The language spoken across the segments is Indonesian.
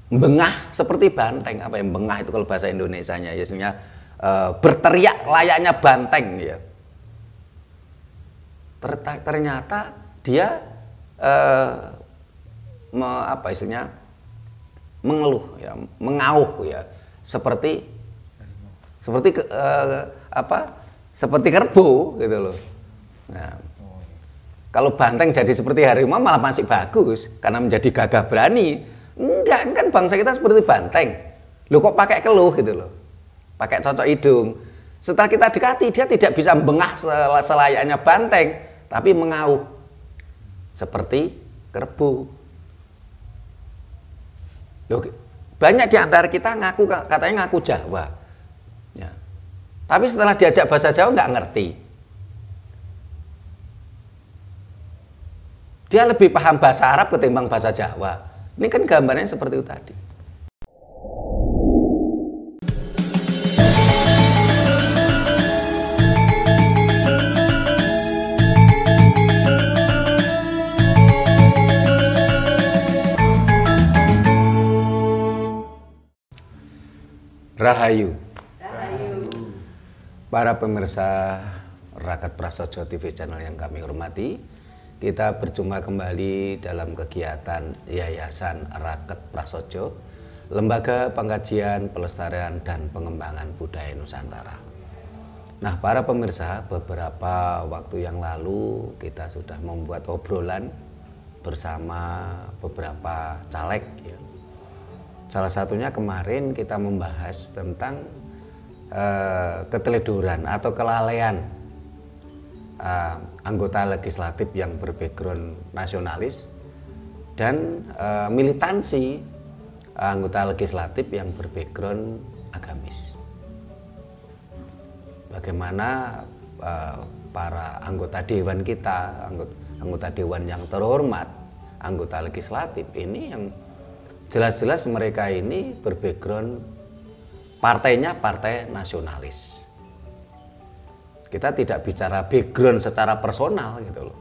bengah seperti banteng. Apa yang bengah itu kalau bahasa Indonesianya ya, sebenarnya berteriak layaknya banteng ya. Ternyata dia apa istilahnya mengeluh ya, mengauh ya, seperti seperti kerbau gitu loh. Nah, kalau banteng jadi seperti harimau malah masih bagus karena menjadi gagah berani. Enggak, kan bangsa kita seperti banteng. Loh kok pakai keluh gitu loh. Pakai cocok hidung. Setelah kita dekati dia tidak bisa bengah selayaknya banteng, tapi mengauh seperti kerbau. Loh, banyak di antara kita katanya ngaku Jawa. Ya. Tapi setelah diajak bahasa Jawa nggak ngerti. Dia lebih paham bahasa Arab ketimbang bahasa Jawa. Ini kan gambarnya seperti itu tadi. Rahayu. Para pemirsa Raket Prasojo TV channel yang kami hormati, kita berjumpa kembali dalam kegiatan Yayasan Raket Prasojo, Lembaga Pengkajian, Pelestarian, dan Pengembangan Budaya Nusantara. Nah, para pemirsa, beberapa waktu yang lalu kita sudah membuat obrolan bersama beberapa caleg ya. Salah satunya kemarin kita membahas tentang keteledoran atau kelalaian anggota legislatif yang berbackground nasionalis dan militansi anggota legislatif yang berbackground agamis. Bagaimana para anggota dewan kita, anggota dewan yang terhormat, anggota legislatif ini yang jelas-jelas mereka ini berbackground partainya partai nasionalis. Kita tidak bicara background secara personal gitu loh.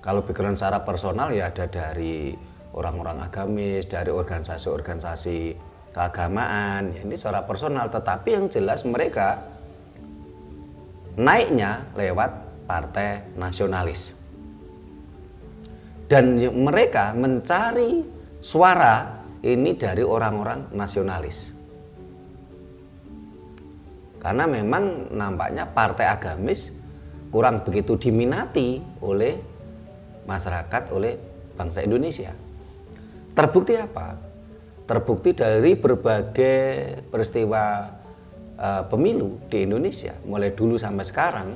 Kalau background secara personal ya ada dari orang-orang agamis, dari organisasi-organisasi keagamaan, ya ini secara personal. Tetapi yang jelas mereka naiknya lewat partai nasionalis. Dan mereka mencari suara ini dari orang-orang nasionalis. Karena memang nampaknya partai agamis kurang begitu diminati oleh masyarakat, oleh bangsa Indonesia. Terbukti apa? Terbukti dari berbagai peristiwa pemilu di Indonesia, mulai dulu sampai sekarang,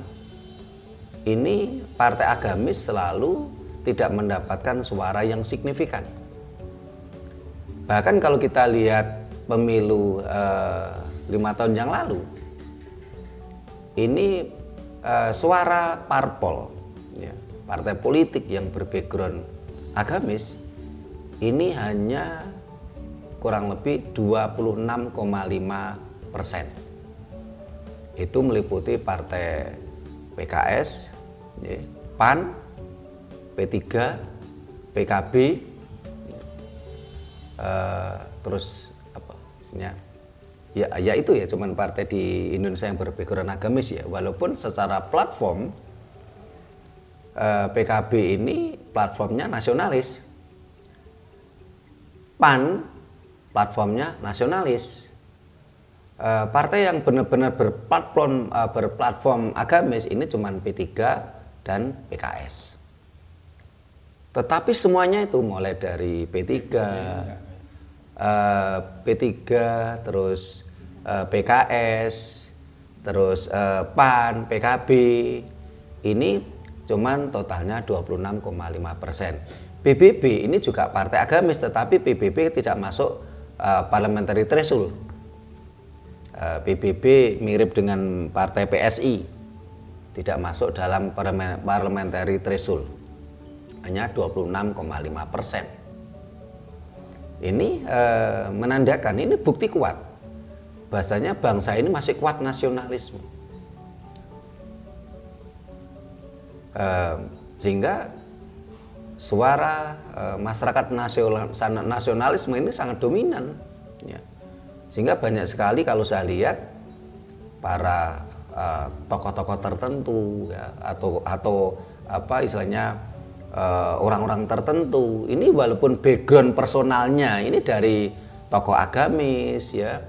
ini partai agamis selalu tidak mendapatkan suara yang signifikan. Bahkan kalau kita lihat pemilu 5 tahun yang lalu, ini suara parpol, ya, partai politik yang berbackground agamis, ini hanya kurang lebih 26,5%. Itu meliputi partai PKS, ya, PAN, P3, PKB, terus apa ya itu ya cuman partai di Indonesia yang berbackground agamis ya. Walaupun secara platform PKB ini platformnya nasionalis, PAN platformnya nasionalis. Partai yang benar-benar berplatform agamis ini cuman P3 dan PKS. Tetapi semuanya itu mulai dari P3, terus PKS, terus PAN, PKB, ini cuman totalnya 26,5%. PBB ini juga partai agamis, tetapi PBB tidak masuk parliamentary threshold. PBB mirip dengan partai PSI, tidak masuk dalam parliamentary threshold. Hanya 26,5%. Ini menandakan, ini bukti kuat bahasanya bangsa ini masih kuat nasionalisme. Sehingga suara masyarakat nasionalisme ini sangat dominan, ya. Sehingga banyak sekali kalau saya lihat para tokoh-tokoh tertentu, ya, atau apa istilahnya orang-orang tertentu ini, walaupun background personalnya ini dari tokoh agamis, ya,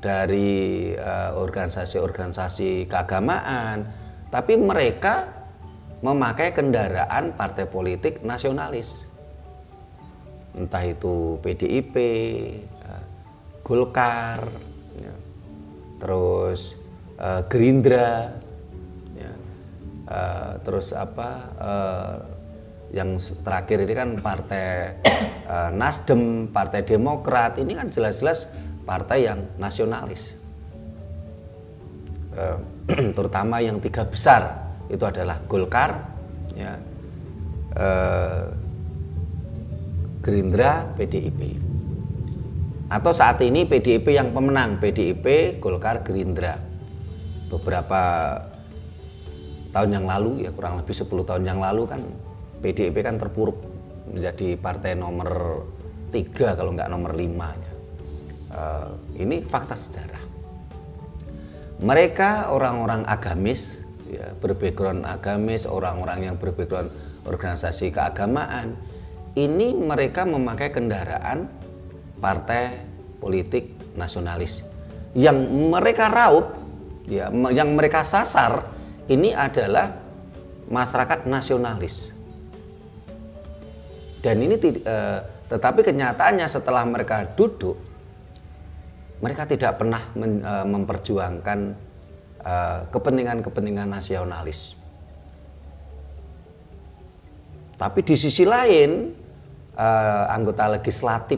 dari organisasi-organisasi keagamaan, tapi mereka memakai kendaraan partai politik nasionalis, entah itu PDIP, Golkar, ya, terus Gerindra, ya, terus apa yang terakhir ini kan partai Nasdem, partai Demokrat, ini kan jelas-jelas partai yang nasionalis, terutama yang 3 besar itu adalah Golkar, ya, Gerindra, PDIP. Atau saat ini PDIP yang pemenang, PDIP, Golkar, Gerindra. Beberapa tahun yang lalu, ya kurang lebih 10 tahun yang lalu kan PDIP kan terpuruk menjadi partai nomor 3 kalau nggak nomor 5. Ya. Ini fakta sejarah. Mereka orang-orang agamis, ya, berbackground agamis, orang-orang yang berbackground organisasi keagamaan, ini mereka memakai kendaraan partai politik nasionalis. Yang mereka raup, ya, yang mereka sasar ini adalah masyarakat nasionalis. Dan ini tetapi kenyataannya setelah mereka duduk, mereka tidak pernah memperjuangkan kepentingan-kepentingan nasionalis. Tapi di sisi lain, anggota legislatif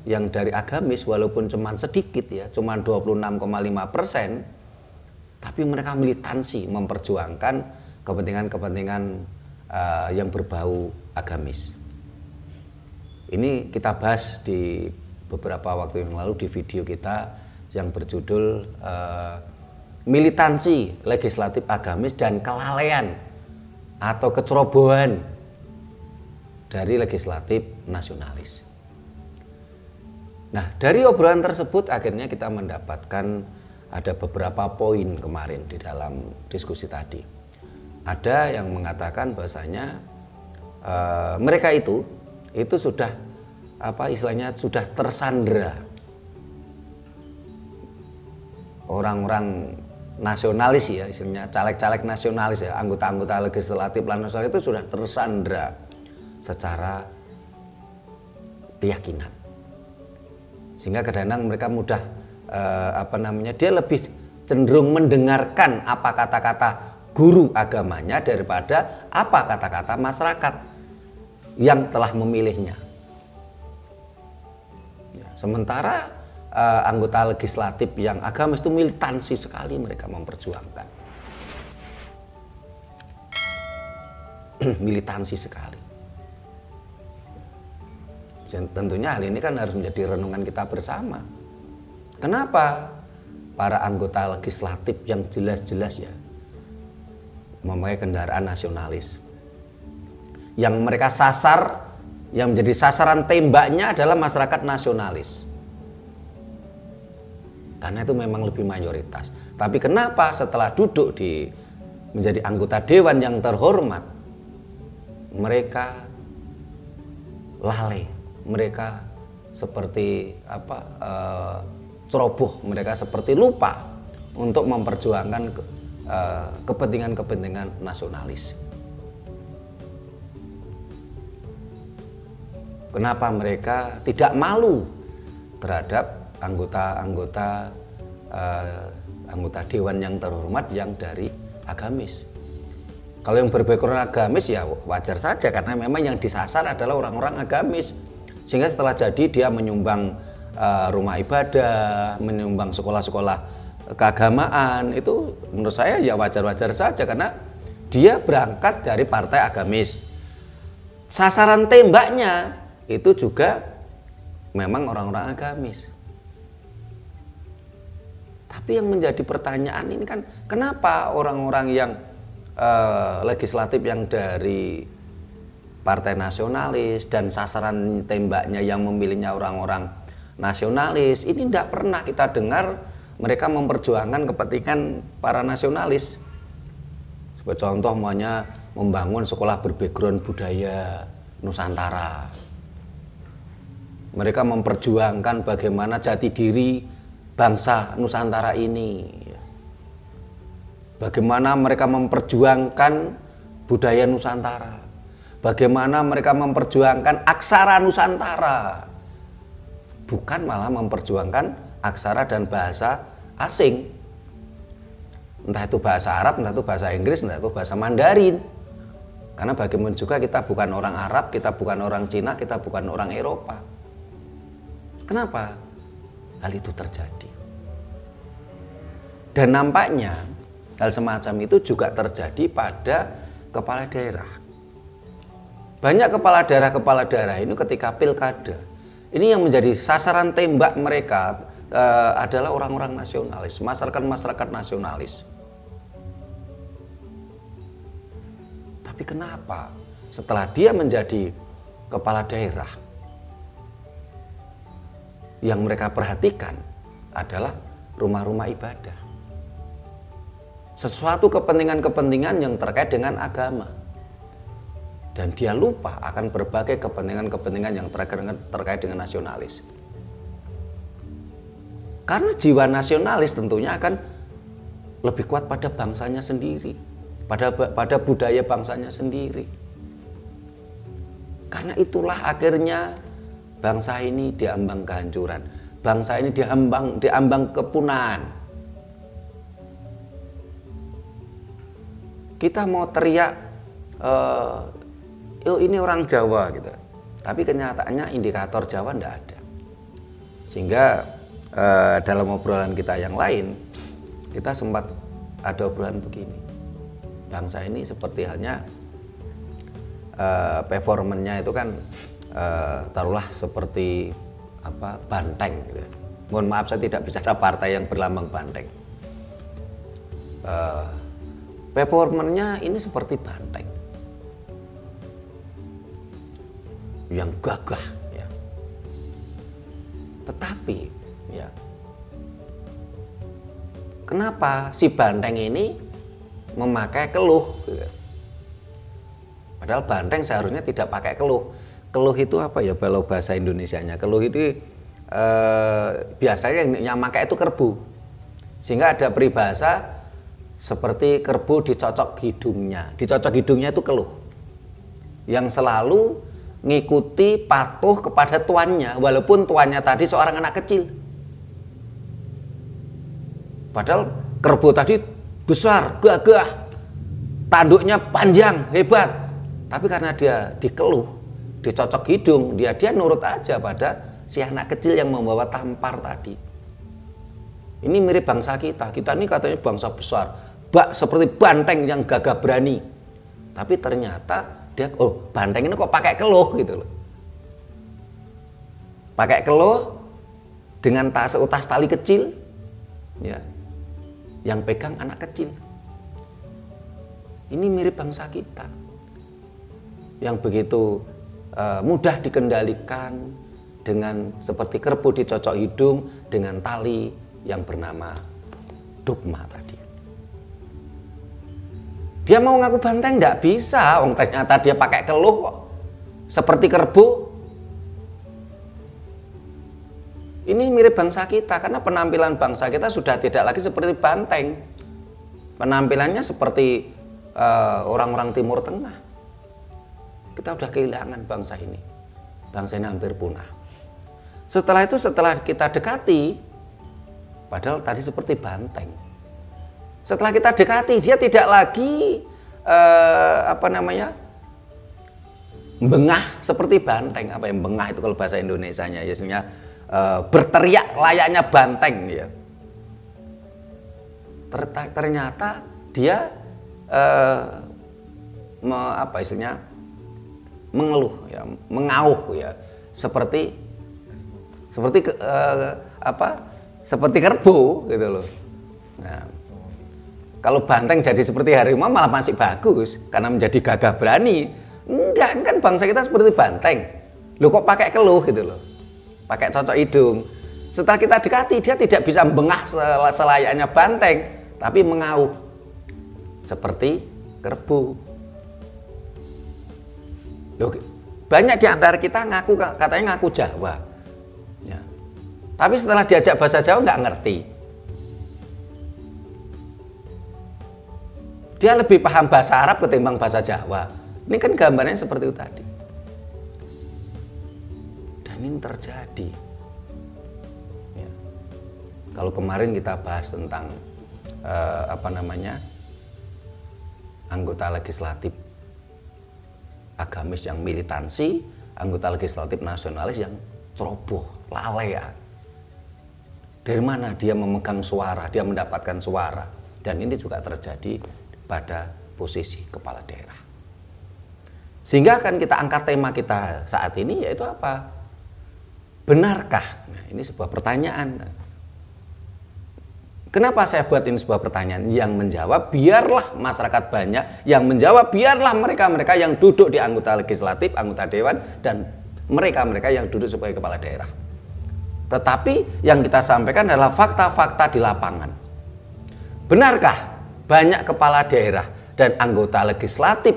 yang dari agamis walaupun cuma sedikit, ya, cuma 26,5%, tapi mereka militansi memperjuangkan kepentingan-kepentingan yang berbau agamis. Ini kita bahas di beberapa waktu yang lalu di video kita yang berjudul militansi legislatif agamis dan kelalaian atau kecerobohan dari legislatif nasionalis. Nah, dari obrolan tersebut akhirnya kita mendapatkan ada beberapa poin kemarin di dalam diskusi tadi. Ada yang mengatakan bahasanya mereka itu sudah apa istilahnya sudah tersandera. Orang-orang nasionalis, ya, istilahnya caleg-caleg nasionalis, ya, anggota-anggota legislatif nasional itu sudah tersandera secara keyakinan. Sehingga kadang-kadang mereka mudah dia lebih cenderung mendengarkan apa kata-kata guru agamanya daripada apa kata-kata masyarakat yang telah memilihnya. Ya, sementara anggota legislatif yang agamis itu militansi sekali mereka memperjuangkan. Militansi sekali. Tentunya hal ini kan harus menjadi renungan kita bersama. Kenapa para anggota legislatif yang jelas-jelas, ya, memakai kendaraan nasionalis, yang mereka sasar, yang menjadi sasaran tembaknya adalah masyarakat nasionalis, karena itu memang lebih mayoritas. Tapi kenapa setelah duduk menjadi anggota dewan yang terhormat, mereka lalai, mereka seperti ceroboh, mereka seperti lupa untuk memperjuangkan kepentingan-kepentingan nasionalis. Kenapa mereka tidak malu terhadap anggota dewan yang terhormat yang dari agamis? Kalau yang berbackground agamis ya wajar saja, karena memang yang disasar adalah orang-orang agamis. Sehingga setelah jadi dia menyumbang rumah ibadah, menyumbang sekolah-sekolah keagamaan, itu menurut saya ya wajar-wajar saja, karena dia berangkat dari partai agamis. Sasaran tembaknya itu juga memang orang-orang agamis. Tapi yang menjadi pertanyaan ini kan, kenapa orang-orang yang legislatif yang dari partai nasionalis dan sasaran tembaknya yang memilihnya orang-orang nasionalis. Ini tidak pernah kita dengar mereka memperjuangkan kepentingan para nasionalis. Sebagai contoh maunya membangun sekolah berbackground budaya Nusantara. Mereka memperjuangkan bagaimana jati diri bangsa Nusantara ini. Bagaimana mereka memperjuangkan budaya Nusantara. Bagaimana mereka memperjuangkan aksara Nusantara. Bukan malah memperjuangkan aksara dan bahasa asing. Entah itu bahasa Arab, entah itu bahasa Inggris, entah itu bahasa Mandarin. Karena bagaimana juga kita bukan orang Arab, kita bukan orang Cina, kita bukan orang Eropa. Kenapa hal itu terjadi? Dan nampaknya hal semacam itu juga terjadi pada kepala daerah. Banyak kepala daerah ini ketika pilkada, ini yang menjadi sasaran tembak mereka adalah orang-orang nasionalis, masyarakat nasionalis. Tapi kenapa setelah dia menjadi kepala daerah, yang mereka perhatikan adalah rumah-rumah ibadah, sesuatu kepentingan-kepentingan yang terkait dengan agama, dan dia lupa akan berbagai kepentingan-kepentingan yang terkait dengan nasionalis. Karena jiwa nasionalis tentunya akan lebih kuat pada bangsanya sendiri, pada budaya bangsanya sendiri. Karena itulah akhirnya bangsa ini diambang kehancuran, bangsa ini diambang kepunahan. Kita mau teriak, ini orang Jawa gitu, tapi kenyataannya indikator Jawa tidak ada. Sehingga dalam obrolan kita yang lain, kita sempat ada obrolan begini, bangsa ini seperti halnya performanya itu kan taruhlah seperti banteng gitu. Mohon maaf saya tidak bicara partai yang berlambang banteng. Performanya ini seperti banteng yang gagah ya. Tetapi ya, kenapa si banteng ini memakai keluh gitu. Padahal banteng seharusnya tidak pakai keluh. Keluh itu apa ya kalau bahasa Indonesianya? Keluh itu biasanya yang pakai itu kerbu. Sehingga ada peribahasa seperti kerbu dicocok hidungnya. Dicocok hidungnya itu keluh. Yang selalu ngikuti patuh kepada tuannya, walaupun tuannya tadi seorang anak kecil. Padahal kerbau tadi besar, gagah, tanduknya panjang, hebat. Tapi karena dia dikeluh, dicocok hidung, dia nurut aja pada si anak kecil yang membawa tampar tadi. Ini mirip bangsa kita. Kita ini katanya bangsa besar, seperti banteng yang gagah berani. Tapi ternyata dia, banteng ini kok pakai keluh gitu loh. Pakai keluh dengan seutas tali kecil, ya, yang pegang anak kecil. Ini mirip bangsa kita yang begitu mudah dikendalikan dengan seperti kerbau dicocok hidung dengan tali yang bernama dogma tadi. Dia mau ngaku banteng tidak bisa, ternyata dia pakai keluh kok seperti kerbau. Ini mirip bangsa kita karena penampilan bangsa kita sudah tidak lagi seperti banteng. Penampilannya seperti orang-orang Timur Tengah. Kita sudah kehilangan bangsa ini. Bangsa ini hampir punah. Setelah itu, setelah kita dekati, padahal tadi seperti banteng. Setelah kita dekati, dia tidak lagi bengah seperti banteng. Apa yang bengah itu kalau bahasa Indonesianya? Ya, berteriak layaknya banteng ya. Ternyata dia mengeluh ya, mengauh ya, seperti kerbau gitu loh. Nah, kalau banteng jadi seperti harimau malah masih bagus karena menjadi gagah berani. Enggak, ini kan bangsa kita seperti banteng. Loh kok pakai keluh gitu loh. Pakai cocok hidung. Setelah kita dekati, dia tidak bisa bengah selayaknya banteng, tapi mengaum seperti kerbau. Loh, banyak di antara kita katanya ngaku Jawa. Ya. Tapi setelah diajak bahasa Jawa nggak ngerti. Dia lebih paham bahasa Arab ketimbang bahasa Jawa. Ini kan gambarnya seperti itu tadi. Dan ini terjadi. Ya. Kalau kemarin kita bahas tentang anggota legislatif agamis yang militansi, anggota legislatif nasionalis yang ceroboh, lalai ya. Dari mana dia memegang suara, dia mendapatkan suara. Dan ini juga terjadi pada posisi kepala daerah. Sehingga akan kita angkat tema kita saat ini yaitu apa? Benarkah? Nah, ini sebuah pertanyaan. Kenapa saya buat ini sebuah pertanyaan? Yang menjawab biarlah masyarakat banyak, yang menjawab biarlah mereka-mereka yang duduk di anggota legislatif, anggota dewan, dan mereka-mereka yang duduk sebagai kepala daerah. Tetapi yang kita sampaikan adalah fakta-fakta di lapangan. Benarkah banyak kepala daerah dan anggota legislatif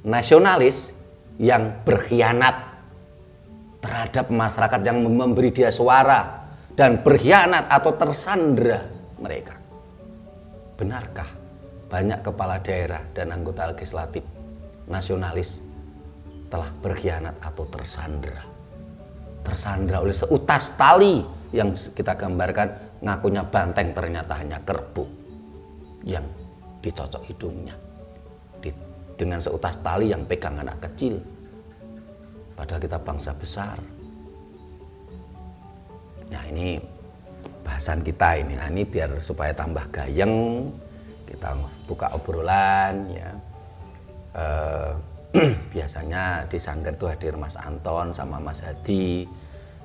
nasionalis yang berkhianat terhadap masyarakat yang memberi dia suara dan berkhianat atau tersandera mereka? Benarkah banyak kepala daerah dan anggota legislatif nasionalis telah berkhianat atau tersandera? Tersandera oleh seutas tali yang kita gambarkan, ngakunya banteng ternyata hanya kerbau yang dicocok hidungnya dengan seutas tali yang pegang anak kecil, padahal kita bangsa besar. Nah, ini bahasan kita ini. Nah, ini biar supaya tambah gayeng, kita buka obrolan ya. Biasanya di sanggar itu hadir Mas Anton sama Mas Hadi.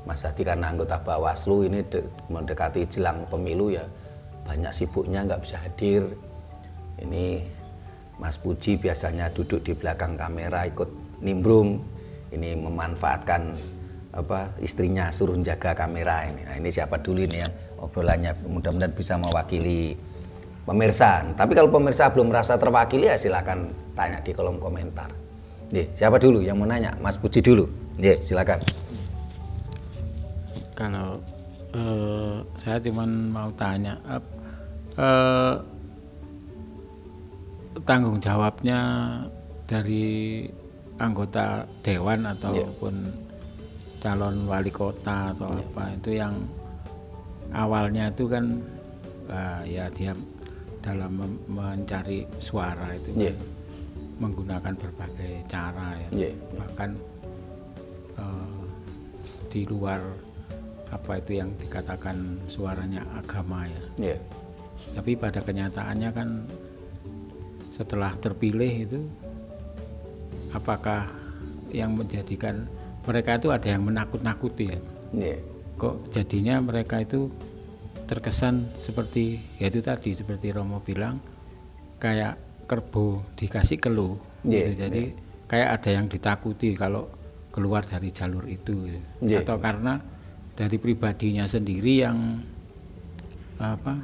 Mas Hadi karena anggota Bawaslu ini mendekati jelang pemilu ya, banyak sibuknya nggak bisa hadir. Ini Mas Puji biasanya duduk di belakang kamera ikut nimbrung. Ini memanfaatkan istrinya suruh jaga kamera ini. Nah, ini siapa dulu ini yang obrolannya mudah-mudahan bisa mewakili pemirsa. Tapi kalau pemirsa belum merasa terwakili ya silakan tanya di kolom komentar. Siapa dulu yang mau nanya? Mas Puji dulu. Silakan. Kalau saya cuma mau tanya tanggung jawabnya dari anggota dewan ataupun calon wali kota atau apa itu yang awalnya itu kan ya dia dalam mencari suara itu menggunakan berbagai cara ya, bahkan di luar apa itu yang dikatakan suaranya agama ya. Tapi pada kenyataannya kan setelah terpilih itu apakah yang menjadikan mereka itu ada yang menakut-nakuti ya? Kok jadinya mereka itu terkesan seperti ya itu tadi seperti Romo bilang kayak kerbau dikasih keluh gitu. Jadi kayak ada yang ditakuti kalau keluar dari jalur itu gitu. Atau karena dari pribadinya sendiri yang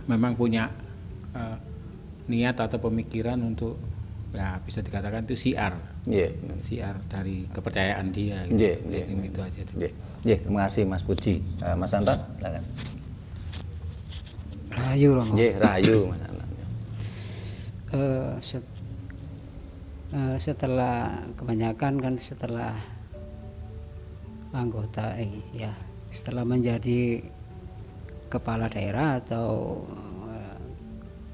memang punya niat atau pemikiran untuk ya bisa dikatakan itu siar dari kepercayaan dia gitu. Itu aja. Terima kasih Mas Puji. Mas Anton, silakan. Rahayu Romo. Rahayu Mas Anton. Setelah kebanyakan kan setelah anggota setelah menjadi kepala daerah atau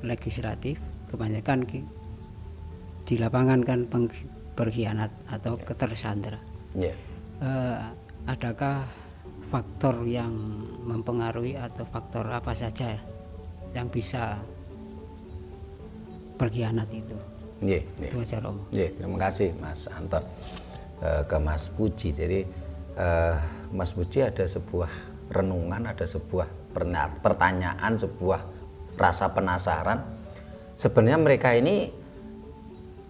legislatif, kebanyakan di lapangan kan berkhianat atau ketersandera. Adakah faktor yang mempengaruhi atau faktor apa saja yang bisa berkhianat itu? Itu aja Romo. Terima kasih Mas Anton. Ke Mas Puji. Jadi Mas Puji ada sebuah renungan, ada sebuah pertanyaan, sebuah rasa penasaran. Sebenarnya mereka ini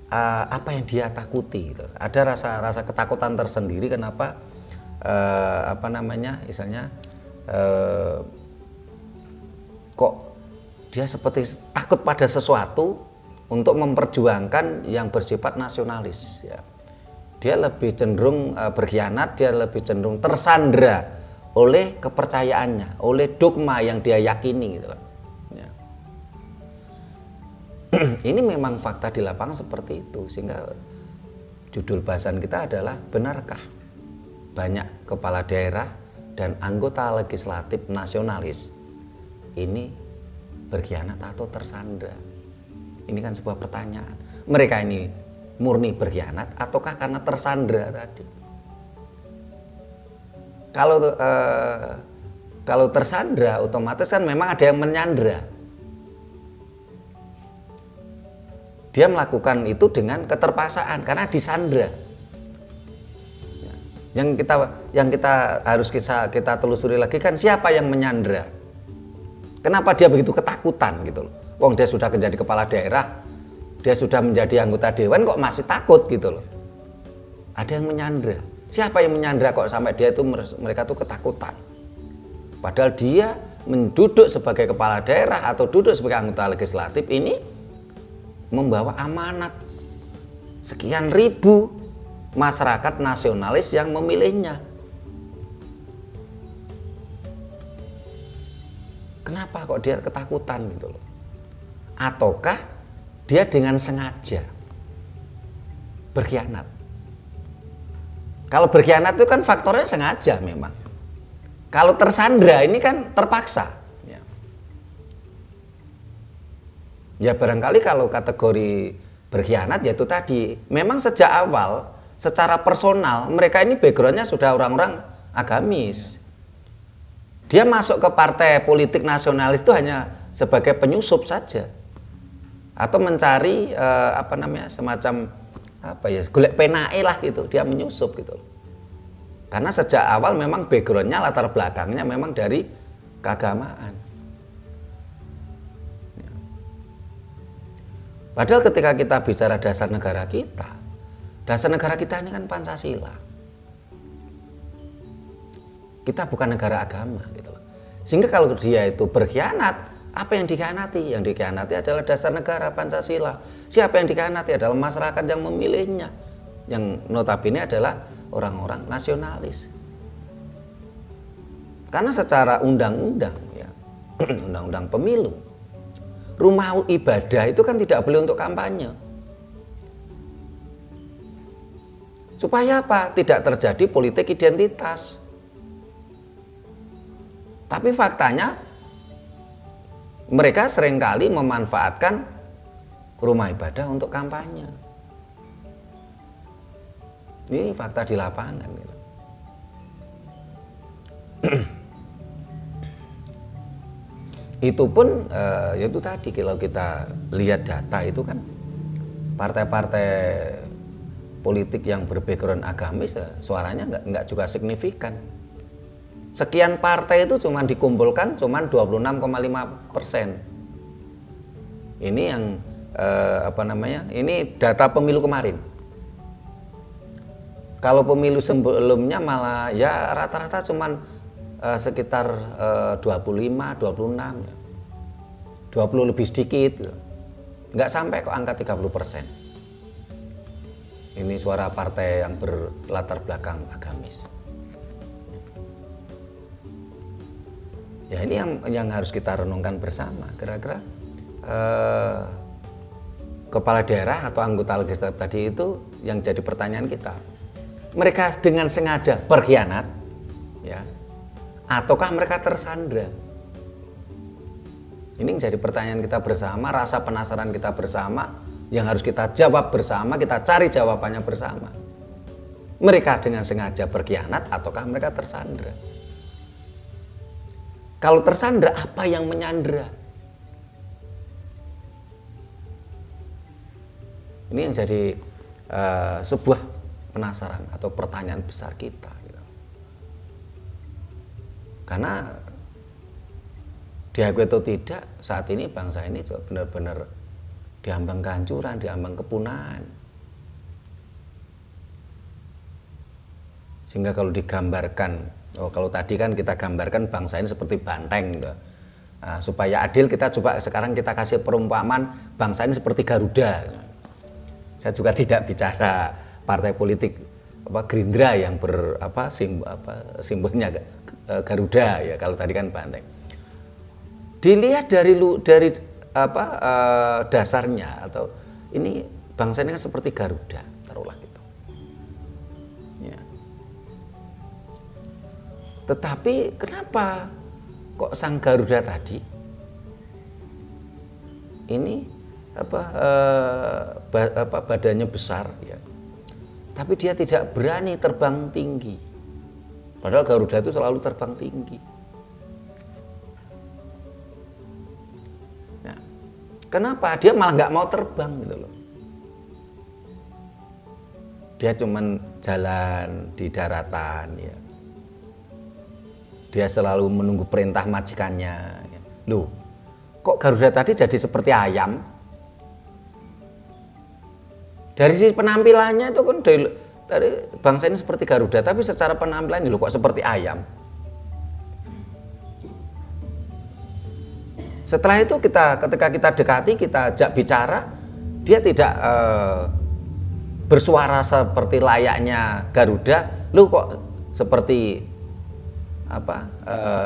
apa yang dia takuti gitu. Ada rasa ketakutan tersendiri kenapa misalnya kok dia seperti takut pada sesuatu untuk memperjuangkan yang bersifat nasionalis ya. Dia lebih cenderung berkhianat, dia lebih cenderung tersandra oleh kepercayaannya, oleh dogma yang dia yakini gitu loh. Ini memang fakta di lapangan seperti itu, sehingga judul bahasan kita adalah benarkah banyak kepala daerah dan anggota legislatif nasionalis ini berkhianat atau tersandra? Ini kan sebuah pertanyaan. Mereka ini murni berkhianat ataukah karena tersandra tadi? Kalau tersandra otomatis kan memang ada yang menyandra. Dia melakukan itu dengan keterpaksaan karena disandra. Yang kita harus kita telusuri lagi kan siapa yang menyandra? Kenapa dia begitu ketakutan gitu loh? Wong dia sudah menjadi kepala daerah, dia sudah menjadi anggota dewan kok masih takut gitu loh. Ada yang menyandra. Siapa yang menyandra kok sampai dia itu mereka tuh ketakutan? Padahal dia menduduk sebagai kepala daerah atau duduk sebagai anggota legislatif ini membawa amanat sekian ribu masyarakat nasionalis yang memilihnya. Kenapa kok dia ketakutan gitu loh? Ataukah dia dengan sengaja berkhianat? Kalau berkhianat itu kan faktornya sengaja memang. Kalau tersandra ini kan terpaksa. Ya barangkali kalau kategori berkhianat yaitu tadi, memang sejak awal secara personal mereka ini backgroundnya sudah orang-orang agamis. Dia masuk ke partai politik nasionalis itu hanya sebagai penyusup saja, atau mencari semacam golek penae lah gitu, dia menyusup gitu. Karena sejak awal memang backgroundnya, latar belakangnya memang dari keagamaan. Padahal ketika kita bicara dasar negara kita ini kan Pancasila. Kita bukan negara agama gitu loh. Sehingga kalau dia itu berkhianat, apa yang dikhianati? Yang dikhianati adalah dasar negara Pancasila. Siapa yang dikhianati adalah masyarakat yang memilihnya, yang notabene adalah orang-orang nasionalis. Karena secara undang-undang ya, undang-undang pemilu, rumah ibadah itu kan tidak boleh untuk kampanye. Supaya apa? Tidak terjadi politik identitas. Tapi faktanya mereka seringkali memanfaatkan rumah ibadah untuk kampanye. Ini fakta di lapangan. Itu pun yaitu tadi kalau kita lihat data itu kan partai-partai politik yang berbackground agamis suaranya nggak juga signifikan. Sekian partai itu cuma dikumpulkan cuma 26,5%. Ini yang ini data pemilu kemarin. Kalau pemilu sebelumnya malah ya rata-rata cuman sekitar 25, 26 ya. 20 lebih sedikit gitu. Nggak sampai kok angka 30%. Ini suara partai yang berlatar belakang agamis. Ya ini yang harus kita renungkan bersama. Kira-kira kepala daerah atau anggota legislatif tadi itu yang jadi pertanyaan kita. Mereka dengan sengaja berkhianat ya, ataukah mereka tersandra? Ini jadi pertanyaan kita bersama, rasa penasaran kita bersama yang harus kita jawab bersama, kita cari jawabannya bersama. Mereka dengan sengaja berkhianat ataukah mereka tersandra? Kalau tersandra, apa yang menyandra? Ini yang jadi sebuah penasaran atau pertanyaan besar kita. Karena diakui atau tidak, saat ini bangsa ini juga benar-benar diambang kehancuran, diambang kepunahan. Sehingga kalau digambarkan, kalau tadi kan kita gambarkan bangsa ini seperti banteng gitu. Nah, supaya adil kita coba sekarang kita kasih perumpamaan bangsa ini seperti Garuda. Saya juga tidak bicara partai politik Gerindra yang simbolnya Garuda ya, kalau tadi kan banteng. Dilihat dari dasarnya, atau ini bangsa ini kan seperti Garuda, taruhlah gitu. Ya. Tetapi kenapa kok sang Garuda tadi ini badannya besar ya, tapi dia tidak berani terbang tinggi, padahal Garuda itu selalu terbang tinggi. Nah, kenapa dia malah nggak mau terbang gitu loh? Dia cuman jalan di daratan ya. Dia selalu menunggu perintah majikannya. Loh, kok Garuda tadi jadi seperti ayam? Dari sisi penampilannya itu kan dari bangsa ini seperti Garuda, tapi secara penampilan loh kok seperti ayam. Setelah itu ketika kita dekati, kita ajak bicara, dia tidak bersuara seperti layaknya Garuda. Loh kok seperti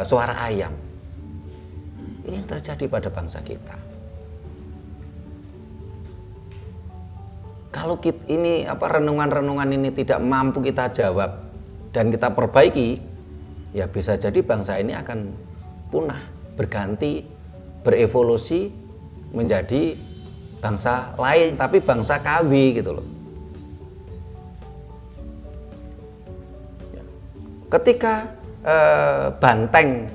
suara ayam. Ini yang terjadi pada bangsa kita. Kalau ini renungan-renungan ini tidak mampu kita jawab dan kita perbaiki, ya bisa jadi bangsa ini akan punah, berganti, berevolusi menjadi bangsa lain, tapi bangsa KW gitu loh. Ketika banteng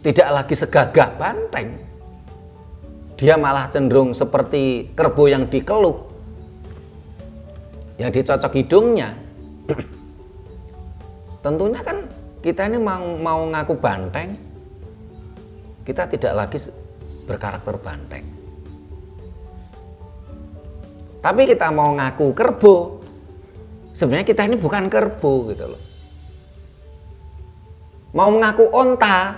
tidak lagi segagah banteng, dia malah cenderung seperti kerbau yang dikeluh, yang dicocok hidungnya. Tentunya kan kita ini mau ngaku banteng, kita tidak lagi berkarakter banteng. Tapi kita mau ngaku kerbau, sebenarnya kita ini bukan kerbau gitu loh. Mau mengaku onta,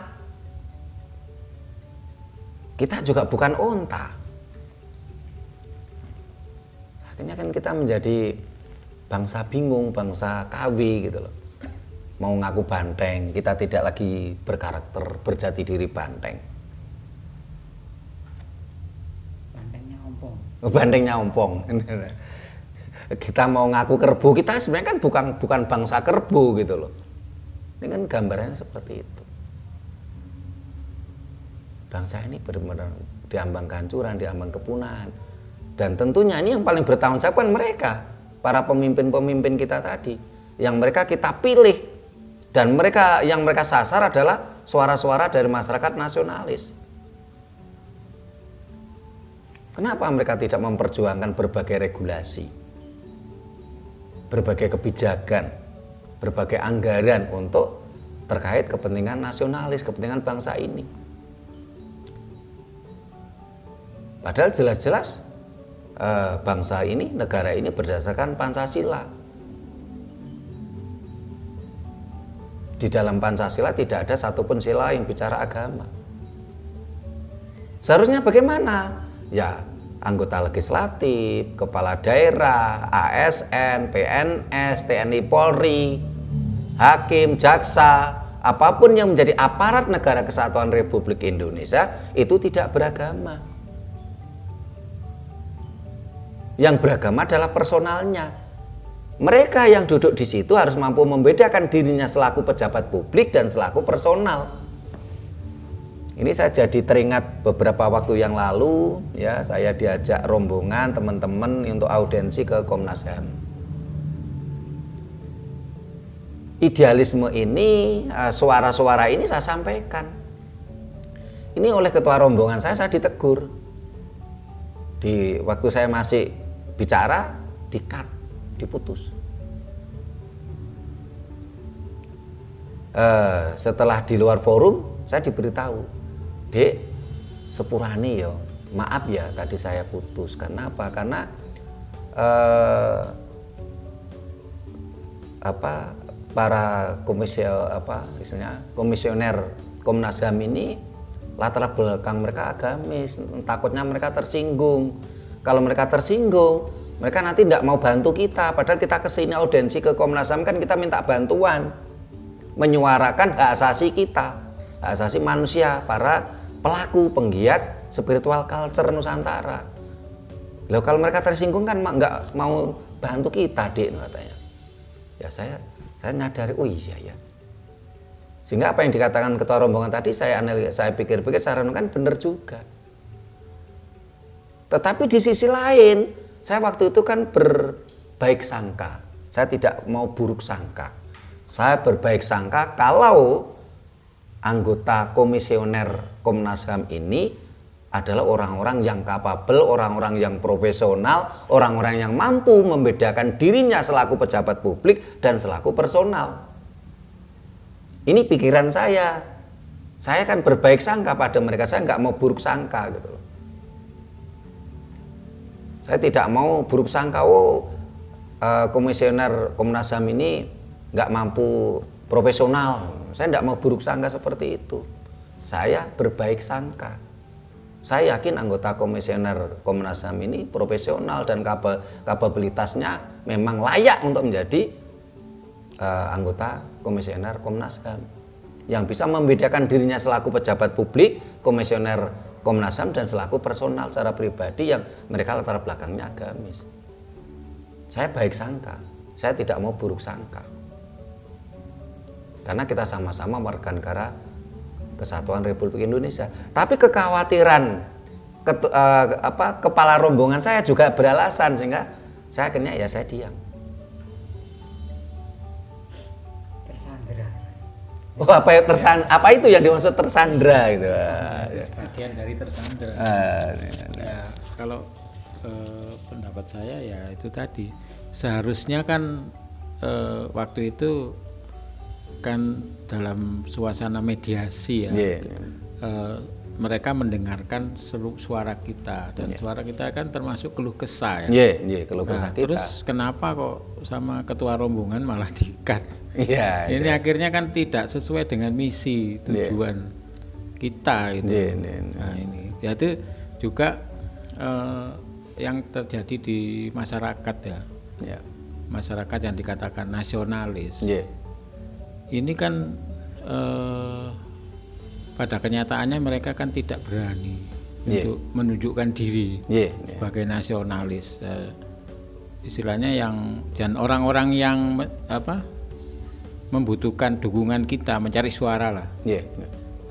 kita juga bukan onta. Akhirnya kan kita menjadi bangsa bingung, bangsa KW gitu loh. Mau ngaku banteng, kita tidak lagi berkarakter, berjati diri banteng. Bantengnya ompong. Bantengnya ompong. Kita mau ngaku kerbau, kita sebenarnya kan bukan bangsa kerbau gitu loh. Ini kan gambarannya seperti itu. Bangsa ini benar-benar diambang kehancuran, diambang kepunahan. Dan tentunya ini yang paling bertanggung jawab kan mereka, para pemimpin-pemimpin kita tadi, yang mereka kita pilih, dan mereka yang mereka sasar adalah suara-suara dari masyarakat nasionalis. Kenapa mereka tidak memperjuangkan berbagai regulasi, berbagai kebijakan, berbagai anggaran untuk terkait kepentingan nasionalis, kepentingan bangsa ini? Padahal jelas-jelas bangsa ini, negara ini berdasarkan Pancasila. Di dalam Pancasila tidak ada satupun sila yang bicara agama. Seharusnya bagaimana? Ya, anggota legislatif, kepala daerah, ASN, PNS, TNI, Polri, hakim, jaksa, apapun yang menjadi aparat negara kesatuan Republik Indonesia itu tidak beragama. Yang beragama adalah personalnya. Mereka yang duduk di situ harus mampu membedakan dirinya selaku pejabat publik dan selaku personal. Ini saya jadi teringat beberapa waktu yang lalu, ya, saya diajak rombongan teman-teman untuk audiensi ke Komnas HAM. Idealisme ini, suara-suara ini saya sampaikan. Ini oleh ketua rombongan saya ditegur. Di waktu saya masih bicara, di-cut, diputus. Setelah di luar forum, saya diberitahu, Dek, sepurani ya, maaf ya tadi saya putus. Kenapa? Karena para komisioner Komnas HAM ini latar belakang mereka agamis, takutnya mereka tersinggung. Kalau mereka tersinggung, mereka nanti tidak mau bantu kita, padahal kita kesini audiensi ke Komnas HAM kan kita minta bantuan menyuarakan hak asasi kita, hak asasi manusia, para pelaku penggiat spiritual culture Nusantara. Loh, kalau mereka tersinggung kan nggak mau bantu kita, Dik, katanya. Ya saya nyadari, oh iya ya. Sehingga apa yang dikatakan ketua rombongan tadi saya pikir-pikir, saya renungkan benar juga. Tetapi di sisi lain, saya waktu itu kan berbaik sangka. Saya tidak mau buruk sangka. Saya berbaik sangka kalau anggota komisioner Komnas HAM ini adalah orang-orang yang kapabel, orang-orang yang profesional, orang-orang yang mampu membedakan dirinya selaku pejabat publik dan selaku personal. Ini pikiran saya. Saya kan berbaik sangka pada mereka, saya nggak mau buruk sangka gitu loh. Saya tidak mau buruk sangka, komisioner Komnas HAM ini nggak mampu profesional. Saya nggak mau buruk sangka seperti itu. Saya berbaik sangka. Saya yakin anggota komisioner Komnas HAM ini profesional dan kapabilitasnya memang layak untuk menjadi anggota komisioner Komnas HAM yang bisa membedakan dirinya selaku pejabat publik, komisioner Komnas HAM, dan selaku personal secara pribadi yang mereka latar belakangnya agamis. Saya baik sangka, saya tidak mau buruk sangka. Karena kita sama-sama warga negara Kesatuan Republik Indonesia. Tapi kekhawatiran kepala rombongan saya juga beralasan, sehingga saya akhirnya ya saya diam. Tersandra. Oh, apa itu yang dimaksud tersandra gitu? Bagian dari tersandra. Ya, kalau pendapat saya ya itu tadi, seharusnya kan waktu itu kan dalam suasana mediasi ya, mereka mendengarkan suara kita, dan suara kita kan termasuk keluh kesah ya. Keluh kesah kita. Terus kenapa kok sama ketua rombongan malah di-cut? Ini Iya. akhirnya kan tidak sesuai dengan misi tujuan kita itu. Nah ini, ya itu juga yang terjadi di masyarakat ya. Masyarakat yang dikatakan nasionalis. Ini kan pada kenyataannya mereka kan tidak berani untuk menunjukkan diri sebagai nasionalis. Istilahnya dan orang-orang yang membutuhkan dukungan kita, mencari suara lah.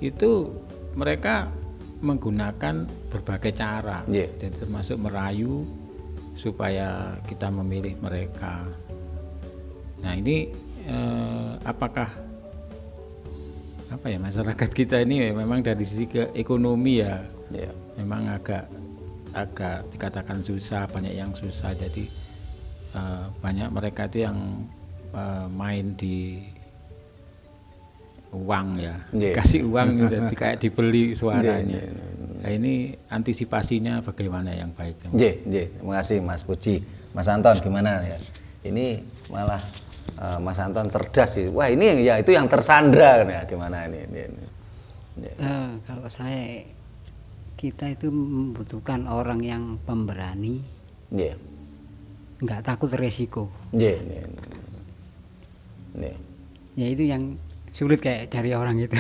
Itu mereka menggunakan berbagai cara, dan termasuk merayu supaya kita memilih mereka. Nah ini apakah masyarakat kita ini memang dari sisi ekonomi ya, memang agak dikatakan susah, banyak yang susah, jadi banyak mereka itu yang main di uang ya, kasih uang dan kayak dibeli suaranya. Nah, ini antisipasinya bagaimana yang baik? Terima kasih Mas Puji. Mas Anton gimana ya? Ini malah Mas Anton cerdas sih. Wah ini ya itu yang tersandra ya, gimana ini? Kalau kita itu membutuhkan orang yang pemberani, nggak takut resiko. Ya itu yang sulit kayak cari orang itu.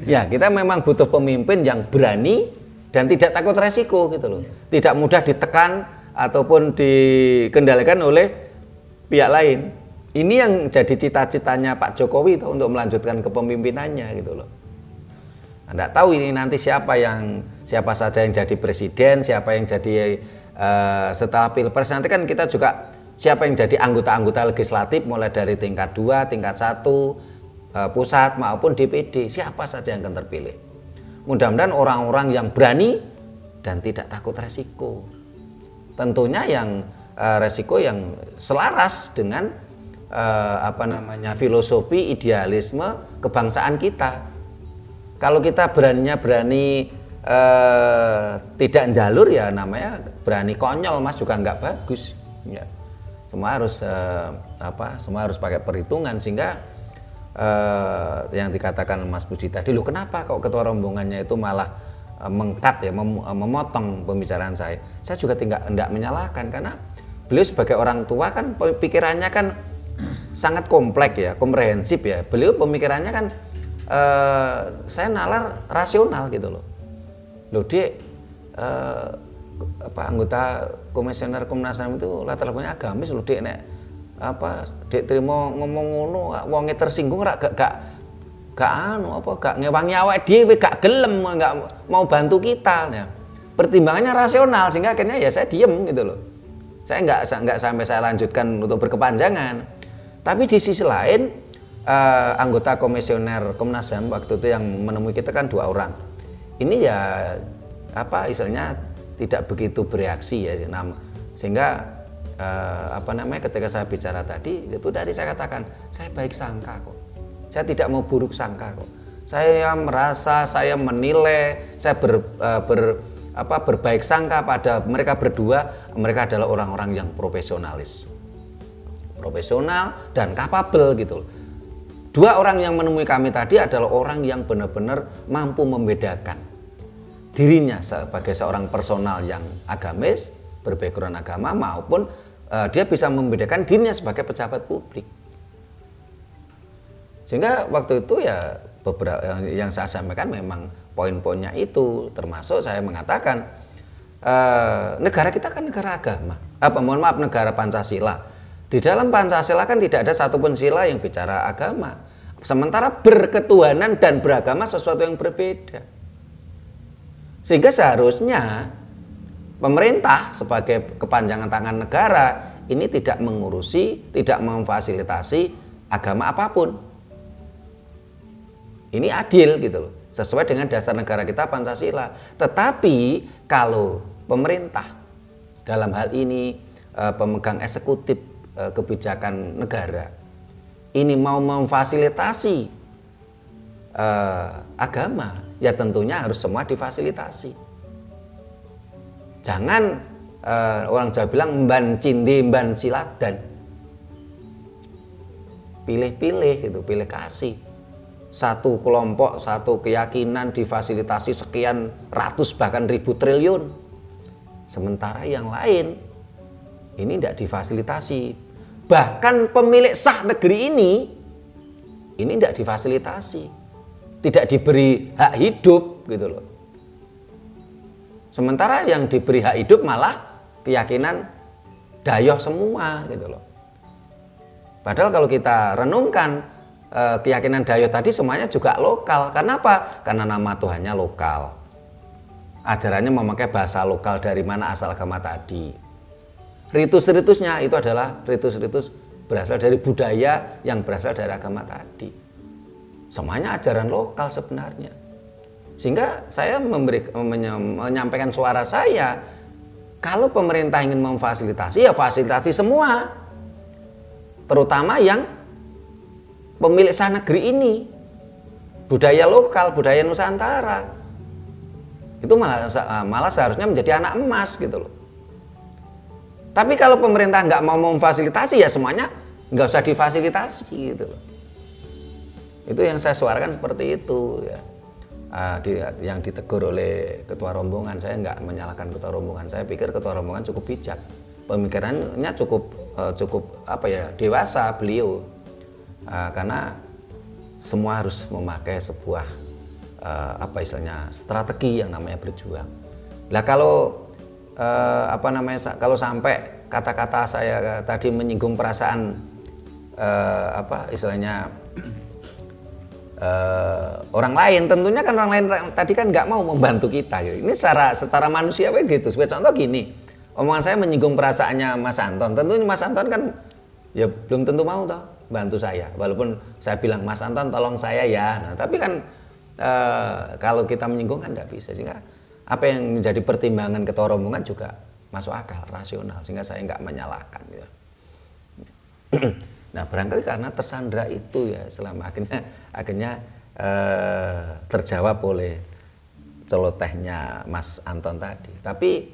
Ya kita memang butuh pemimpin yang berani dan tidak takut resiko gitu loh. Tidak mudah ditekan ataupun dikendalikan oleh pihak lain. Ini yang jadi cita-citanya Pak Jokowi untuk melanjutkan kepemimpinannya gitu loh. Anda tahu ini nanti siapa saja yang jadi presiden, siapa yang jadi setelah Pilpres nanti kan kita juga siapa yang jadi anggota-anggota legislatif mulai dari tingkat 2, tingkat 1, pusat maupun DPD, siapa saja yang akan terpilih. Mudah-mudahan orang-orang yang berani dan tidak takut resiko. Tentunya yang resiko yang selaras dengan filosofi idealisme kebangsaan kita. Kalau kita berani tidak jalur ya namanya berani konyol, Mas, juga nggak bagus ya. Semua harus semua harus pakai perhitungan, sehingga yang dikatakan Mas Budi tadi, loh kenapa kok ketua rombongannya itu malah mengkat ya, memotong pembicaraan saya juga tidak menyalahkan, karena beliau sebagai orang tua kan pikirannya kan sangat kompleks ya, komprehensif ya. Beliau pemikirannya kan saya nalar rasional gitu loh. Loh Dek, anggota komisioner Komnas HAM itu latar belakangnya agamis loh Dek, nek Dek terima ngomong ngono wonge tersinggung gak ngewangi awake dhewe, gak gelem, gak mau bantu kita ya. Pertimbangannya rasional, sehingga akhirnya ya saya diem gitu loh. Saya nggak sampai saya lanjutkan untuk berkepanjangan. Tapi di sisi lain anggota komisioner Komnas HAM waktu itu yang menemui kita kan 2 orang. Ini ya istilahnya tidak begitu bereaksi ya, sehingga ketika saya bicara tadi itu saya katakan saya baik sangka kok. Saya tidak mau buruk sangka kok. Saya merasa, saya menilai, saya berbaik sangka pada mereka berdua. Mereka adalah orang-orang yang profesional dan kapabel gitu. 2 orang yang menemui kami tadi adalah orang yang benar-benar mampu membedakan dirinya sebagai seorang personal yang agamis, berbackground agama, maupun dia bisa membedakan dirinya sebagai pejabat publik. Sehingga waktu itu ya beberapa yang saya sampaikan memang poin-poinnya itu, termasuk saya mengatakan negara kita kan negara agama, negara Pancasila. Di dalam Pancasila kan tidak ada satupun sila yang bicara agama, sementara berketuhanan dan beragama sesuatu yang berbeda. Sehingga seharusnya pemerintah sebagai kepanjangan tangan negara ini tidak mengurusi, tidak memfasilitasi agama apapun. Ini adil gitu loh, sesuai dengan dasar negara kita Pancasila. Tetapi kalau pemerintah dalam hal ini pemegang eksekutif kebijakan negara ini mau memfasilitasi agama, ya tentunya harus semua difasilitasi. Jangan orang Jawa bilang mban cindi mban siladan, pilih-pilih gitu, pilih kasih. Satu kelompok, satu keyakinan difasilitasi sekian ratus bahkan ribu triliun, sementara yang lain ini tidak difasilitasi. Bahkan pemilik sah negeri ini tidak difasilitasi, tidak diberi hak hidup gitu loh. Sementara yang diberi hak hidup malah keyakinan dayoh semua gitu loh. Padahal kalau kita renungkan, keyakinan dayoh tadi semuanya juga lokal. Karena apa? Karena nama Tuhannya lokal, ajarannya memakai bahasa lokal dari mana asal agama tadi. Ritus-ritusnya itu adalah ritus-ritus berasal dari budaya yang berasal dari agama tadi. Semuanya ajaran lokal sebenarnya. Sehingga saya menyampaikan suara saya, kalau pemerintah ingin memfasilitasi, ya fasilitasi semua, terutama yang pemilik sah negeri ini, budaya lokal, budaya Nusantara, itu malah seharusnya menjadi anak emas gitu loh. Tapi kalau pemerintah nggak mau memfasilitasi, ya semuanya nggak usah difasilitasi gitu loh. Itu yang saya suarakan seperti itu ya. Yang ditegur oleh ketua rombongan, saya nggak menyalahkan ketua rombongan. Saya pikir ketua rombongan cukup bijak, pemikirannya cukup dewasa beliau. Karena semua harus memakai sebuah strategi yang namanya berjuang. Lah kalau kalau sampai kata-kata saya tadi menyinggung perasaan orang lain, tentunya kan orang lain tadi kan nggak mau membantu kita gitu. Ini secara manusiawi gitu. Sebagai contoh gini, omongan saya menyinggung perasaannya Mas Anton, tentunya Mas Anton kan ya belum tentu mau toh bantu saya, walaupun saya bilang Mas Anton tolong saya ya. Nah, tapi kan kalau kita menyinggung kan nggak bisa, sehingga apa yang menjadi pertimbangan ketua rombongan juga masuk akal, rasional, sehingga saya nggak menyalahkan ya. Nah barangkali karena tersandra itu ya, selama akhirnya terjawab oleh celotehnya Mas Anton tadi. Tapi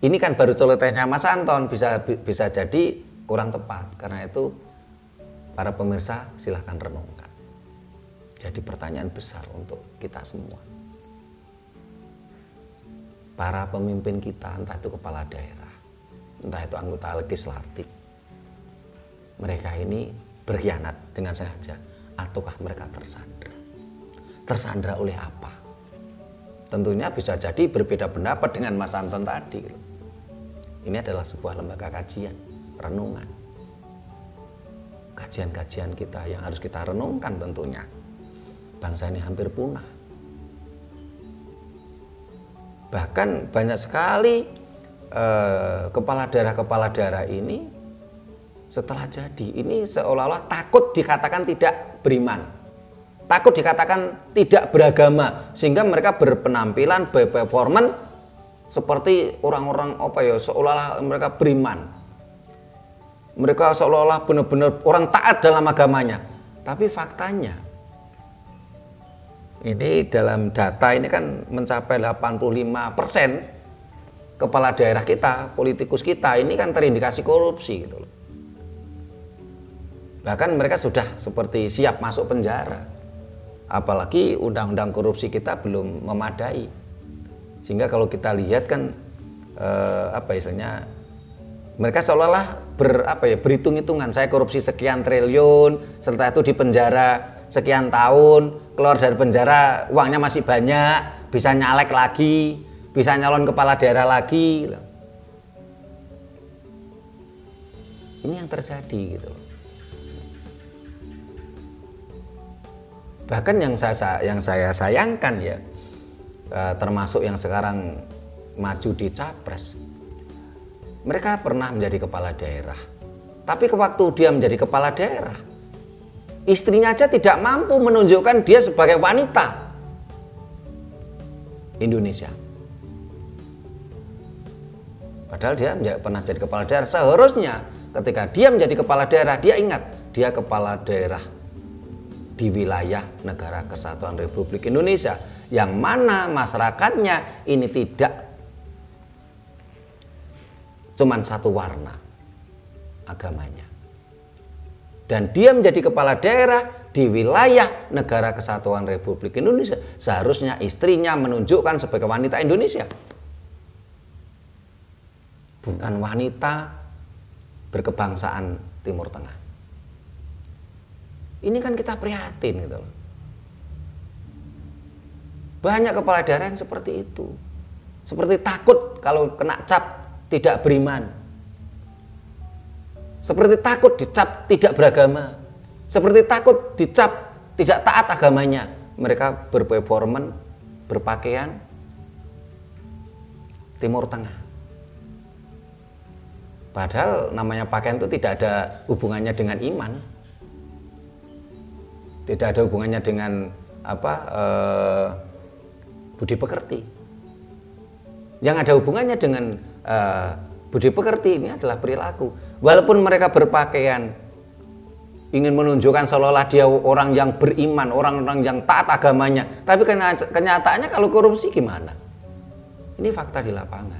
ini kan baru celotehnya Mas Anton, bisa jadi kurang tepat. Karena itu Para pemirsa silahkan renungkan. Jadi pertanyaan besar untuk kita semua. Para pemimpin kita, entah itu kepala daerah, entah itu anggota legislatif, mereka ini berkhianat dengan sengaja ataukah mereka tersandra? Tersandra oleh apa? Tentunya bisa jadi berbeda pendapat dengan Mas Anton tadi. Ini adalah sebuah lembaga kajian, renungan. Kajian-kajian kita yang harus kita renungkan tentunya. Bangsa ini hampir punah. Bahkan banyak sekali kepala daerah ini setelah jadi ini seolah-olah takut dikatakan tidak beriman, takut dikatakan tidak beragama, sehingga mereka berpenampilan, berperforman seperti orang-orang seolah-olah mereka beriman, mereka seolah-olah benar-benar orang taat dalam agamanya. Tapi faktanya ini dalam data ini kan mencapai 85% kepala daerah kita, politikus kita ini kan terindikasi korupsi gitu loh. Bahkan mereka sudah seperti siap masuk penjara. Apalagi undang-undang korupsi kita belum memadai. Sehingga kalau kita lihat kan mereka seolah-olah berhitung-hitungan, saya korupsi sekian triliun, serta itu di penjara sekian tahun, keluar dari penjara uangnya masih banyak, bisa nyalek lagi, bisa nyalon kepala daerah lagi. Ini yang terjadi gitu. Bahkan yang saya sayangkan ya, termasuk yang sekarang maju di Capres, mereka pernah menjadi kepala daerah, tapi waktu dia menjadi kepala daerah, istrinya aja tidak mampu menunjukkan dia sebagai wanita Indonesia. Padahal dia pernah jadi kepala daerah. Seharusnya ketika dia menjadi kepala daerah, dia ingat dia kepala daerah di wilayah Negara Kesatuan Republik Indonesia, yang mana masyarakatnya ini tidak cuman satu warna agamanya. Dan dia menjadi kepala daerah di wilayah Negara Kesatuan Republik Indonesia, seharusnya istrinya menunjukkan sebagai wanita Indonesia, bukan wanita berkebangsaan Timur Tengah. Ini kan kita prihatin gitu loh. Banyak kepala daerah yang seperti itu, seperti takut kalau kena cap tidak beriman, seperti takut dicap tidak beragama, seperti takut dicap tidak taat agamanya. Mereka berperforman, berpakaian Timur Tengah. Padahal namanya pakaian itu tidak ada hubungannya dengan iman, tidak ada hubungannya dengan budi pekerti. Yang ada hubungannya dengan budi pekerti ini adalah perilaku. Walaupun mereka berpakaian ingin menunjukkan seolah-olah dia orang yang beriman, orang-orang yang taat agamanya, tapi kenyataannya kalau korupsi gimana? Ini fakta di lapangan.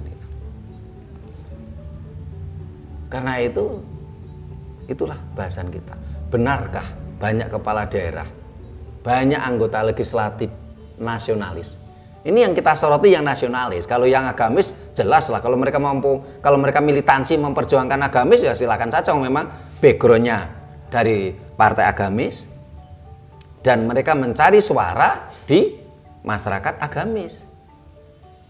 Karena itulah bahasan kita. Benarkah banyak kepala daerah, banyak anggota legislatif nasionalis? Ini yang kita soroti yang nasionalis. Kalau yang agamis jelas lah, kalau mereka mampu, kalau mereka militansi memperjuangkan agamis ya silakan saja, memang backgroundnya dari partai agamis dan mereka mencari suara di masyarakat agamis.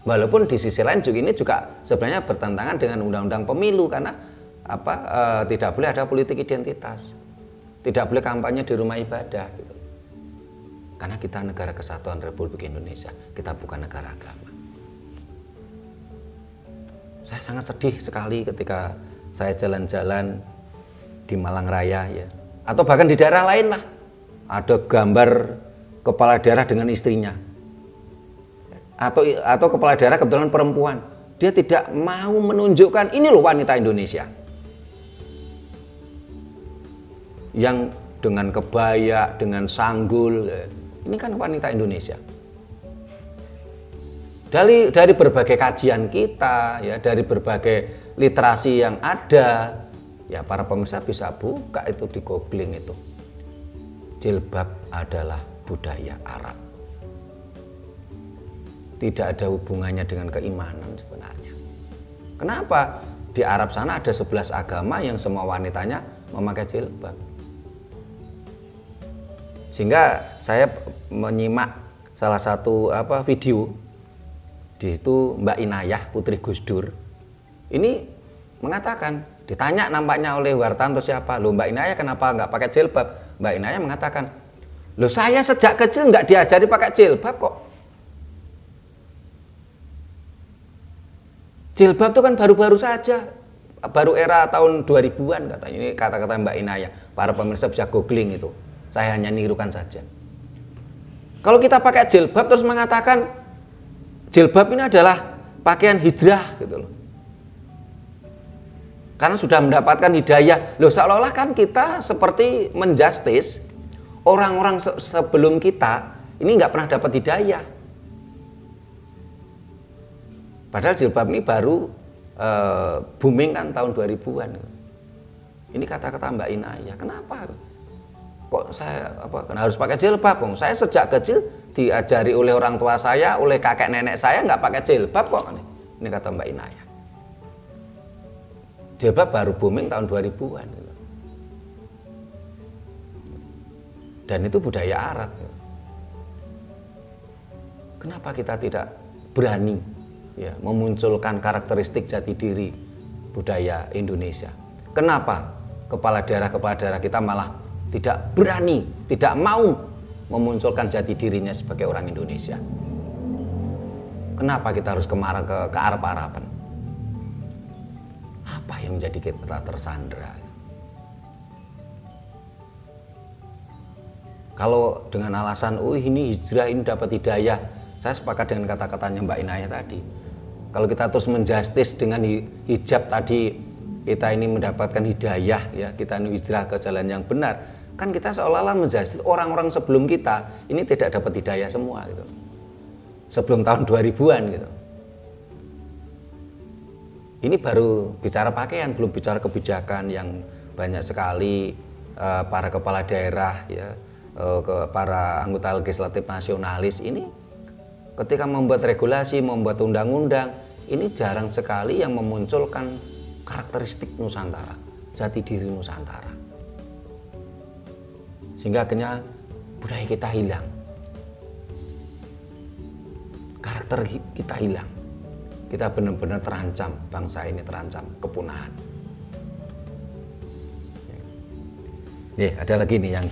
Walaupun di sisi lain juga ini juga sebenarnya bertentangan dengan undang-undang pemilu, karena tidak boleh ada politik identitas, tidak boleh kampanye di rumah ibadah gitu. Karena kita negara kesatuan Republik Indonesia, kita bukan negara agama. Saya sangat sedih sekali ketika saya jalan-jalan di Malang Raya ya, atau bahkan di daerah lain lah, ada gambar kepala daerah dengan istrinya, atau kepala daerah kebetulan perempuan, dia tidak mau menunjukkan ini loh wanita Indonesia, yang dengan kebaya, dengan sanggul. Ini kan wanita Indonesia. Dari berbagai kajian kita, ya, dari berbagai literasi yang ada, Ya para pemirsa bisa buka itu di googling itu. Jilbab adalah budaya Arab. Tidak ada hubungannya dengan keimanan sebenarnya. Kenapa? Di Arab sana ada 11 agama yang semua wanitanya memakai jilbab. Sehingga saya menyimak salah satu video di situ Mbak Inayah putri Gus Dur ini mengatakan, ditanya nampaknya oleh wartawan atau siapa, loh Mbak Inayah kenapa nggak pakai jilbab? Mbak Inayah mengatakan, loh saya sejak kecil nggak diajari pakai jilbab kok. Jilbab itu kan baru-baru saja, baru era tahun 2000-an katanya. Ini kata-kata Mbak Inayah. Para pemirsa bisa googling itu. Saya hanya nirukan saja. Kalau kita pakai jilbab terus mengatakan jilbab ini adalah pakaian hijrah gitu loh. Karena sudah mendapatkan hidayah. Loh seolah-olah kan kita seperti menjustis orang-orang sebelum kita ini nggak pernah dapat hidayah. Padahal jilbab ini baru booming kan tahun 2000-an. Ini kata-kata Mbak Inayah. Kenapa? Kok saya harus pakai jilbab? Saya sejak kecil diajari oleh orang tua saya, oleh kakek nenek saya nggak pakai jilbab kok. Ini kata Mbak Inayah. Jilbab baru booming tahun 2000-an. Dan itu budaya Arab. Kenapa kita tidak berani ya memunculkan karakteristik jati diri budaya Indonesia? Kenapa kepala daerah kita malah tidak berani, tidak mau memunculkan jati dirinya sebagai orang Indonesia? Kenapa kita harus ke Arab-Araban? Apa yang menjadi kita tersandra? Kalau dengan alasan, oh ini hijrah, ini dapat hidayah, saya sepakat dengan kata-katanya Mbak Inayah tadi. Kalau kita terus menjustis dengan hijab tadi, kita ini mendapatkan hidayah, ya kita ini hijrah ke jalan yang benar. Kan kita seolah-olah menjustis orang-orang sebelum kita ini tidak dapat hidayah semua gitu. Sebelum tahun 2000-an gitu. Ini baru bicara pakaian, belum bicara kebijakan yang banyak sekali para kepala daerah ya, para anggota legislatif nasionalis ini ketika membuat regulasi, membuat undang-undang, ini jarang sekali yang memunculkan karakteristik Nusantara, jati diri Nusantara. Sehingga akhirnya budaya kita hilang, karakter kita hilang, kita benar-benar terancam, bangsa ini terancam kepunahan. Ada lagi nih yang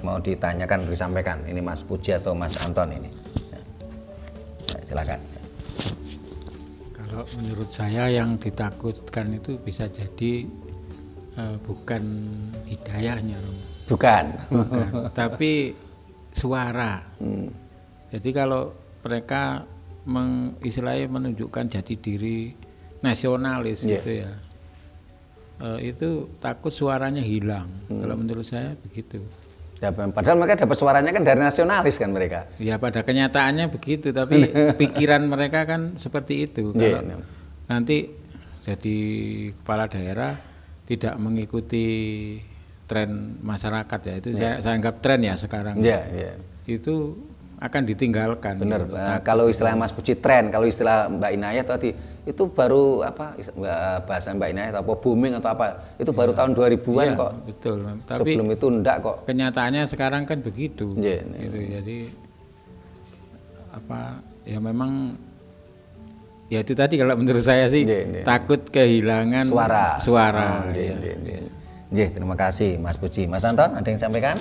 mau ditanyakan, disampaikan, ini Mas Puji atau Mas Anton ini. Silakan. Kalau menurut saya yang ditakutkan itu bisa jadi bukan hidayahnya, Bukan, tapi suara. Jadi kalau mereka istilahnya menunjukkan jati diri nasionalis gitu ya, itu takut suaranya hilang. Kalau menurut saya begitu. Ya, padahal mereka dapat suaranya kan dari nasionalis kan mereka. Ya pada kenyataannya begitu, tapi pikiran mereka kan seperti itu. Kalau nanti jadi kepala daerah tidak mengikuti tren masyarakat ya, itu saya anggap tren ya sekarang. Itu akan ditinggalkan. Benar. Kalau istilah Mas Puji tren, kalau istilah Mbak Inayah tadi itu baru bahasa Mbak Inayah atau booming atau apa? Itu baru tahun 2000-an kok. Betul. Tapi sebelum itu enggak kok. Kenyataannya sekarang kan begitu. Gitu. Jadi ya memang ya itu tadi kalau menurut saya sih takut kehilangan suara. Terima kasih Mas Puji. Mas Anton, ada yang sampaikan?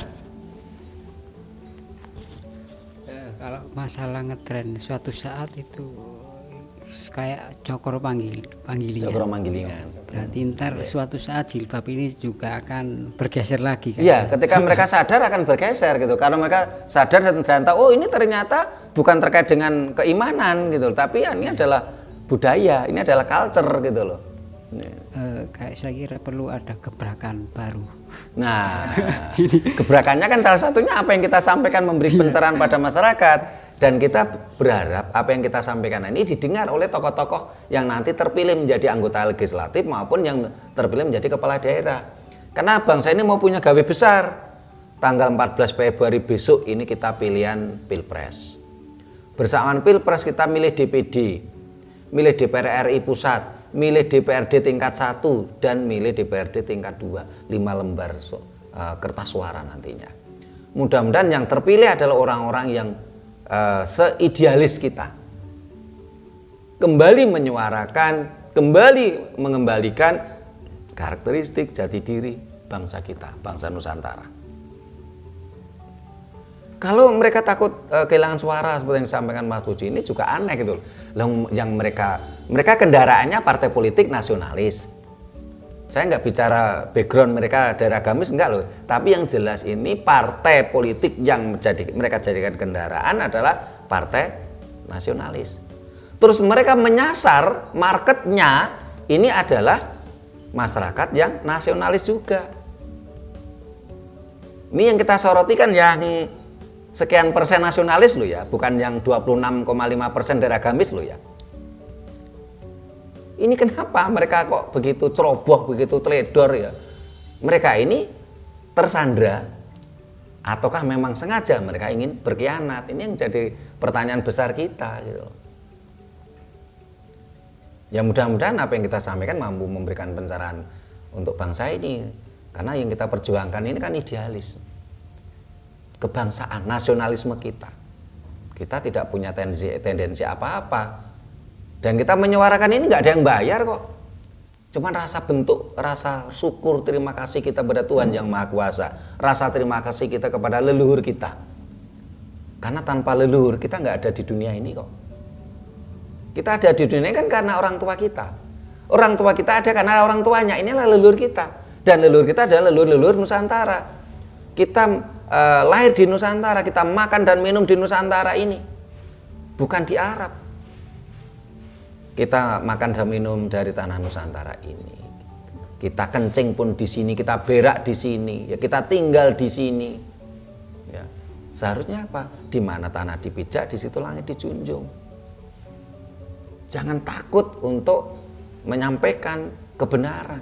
Kalau masalah ngetren suatu saat itu kayak cokro panggilingan. Cokro panggilingan. Berarti ntar suatu saat jilbab ini juga akan bergeser lagi. Iya, ketika mereka sadar akan bergeser gitu. Karena mereka sadar dan tahu, oh ini ternyata bukan terkait dengan keimanan gitu, tapi ini adalah budaya, ini adalah culture gitu loh. Kayak saya kira perlu ada gebrakan baru. Nah, gebrakannya kan salah satunya apa yang kita sampaikan, memberi pencerahan pada masyarakat. Dan kita berharap apa yang kita sampaikan ini didengar oleh tokoh-tokoh yang nanti terpilih menjadi anggota legislatif maupun yang terpilih menjadi kepala daerah. Karena bangsa ini mau punya gawe besar. Tanggal 14 Februari besok ini kita pilihan Pilpres. Bersamaan Pilpres kita milih DPD, milih DPR RI pusat, milih DPRD tingkat 1 dan milih DPRD tingkat 2, 5 lembar kertas suara nantinya. Mudah-mudahan yang terpilih adalah orang-orang yang seidealis kita. Kembali menyuarakan, kembali mengembalikan karakteristik jati diri bangsa kita, bangsa Nusantara. Kalau mereka takut kehilangan suara seperti yang disampaikan Mas Puji, ini juga aneh gitu. Yang mereka kendaraannya partai politik nasionalis. Saya nggak bicara background mereka dari agamis, enggak loh. Tapi yang jelas ini partai politik yang mereka jadikan kendaraan adalah partai nasionalis. Terus mereka menyasar marketnya ini adalah masyarakat yang nasionalis juga. Ini yang kita soroti kan yang sekian persen nasionalis loh ya, bukan yang 26,5% dari agamis loh ya. Ini kenapa mereka kok begitu ceroboh, begitu teledor ya? Mereka ini tersandra ataukah memang sengaja mereka ingin berkhianat? Ini yang jadi pertanyaan besar kita gitu. Ya mudah-mudahan apa yang kita sampaikan mampu memberikan pencerahan untuk bangsa ini. Karena yang kita perjuangkan ini kan idealis. Kebangsaan, nasionalisme kita. Kita tidak punya tendensi apa-apa. Dan kita menyuarakan ini nggak ada yang bayar kok. Cuman rasa bentuk, rasa syukur, terima kasih kita pada Tuhan Yang Maha Kuasa. Rasa terima kasih kita kepada leluhur kita. Karena tanpa leluhur kita nggak ada di dunia ini kok. Kita ada di dunia ini kan karena orang tua kita. Orang tua kita ada karena orang tuanya, inilah leluhur kita. Dan leluhur kita adalah leluhur Nusantara. Kita lahir di Nusantara, kita makan dan minum di Nusantara ini, bukan di Arab. Kita makan dan minum dari tanah Nusantara ini. Kita kencing pun di sini, kita berak di sini, ya kita tinggal di sini. Ya. Seharusnya apa? Di mana tanah dipijak, di situ langit dijunjung. Jangan takut untuk menyampaikan kebenaran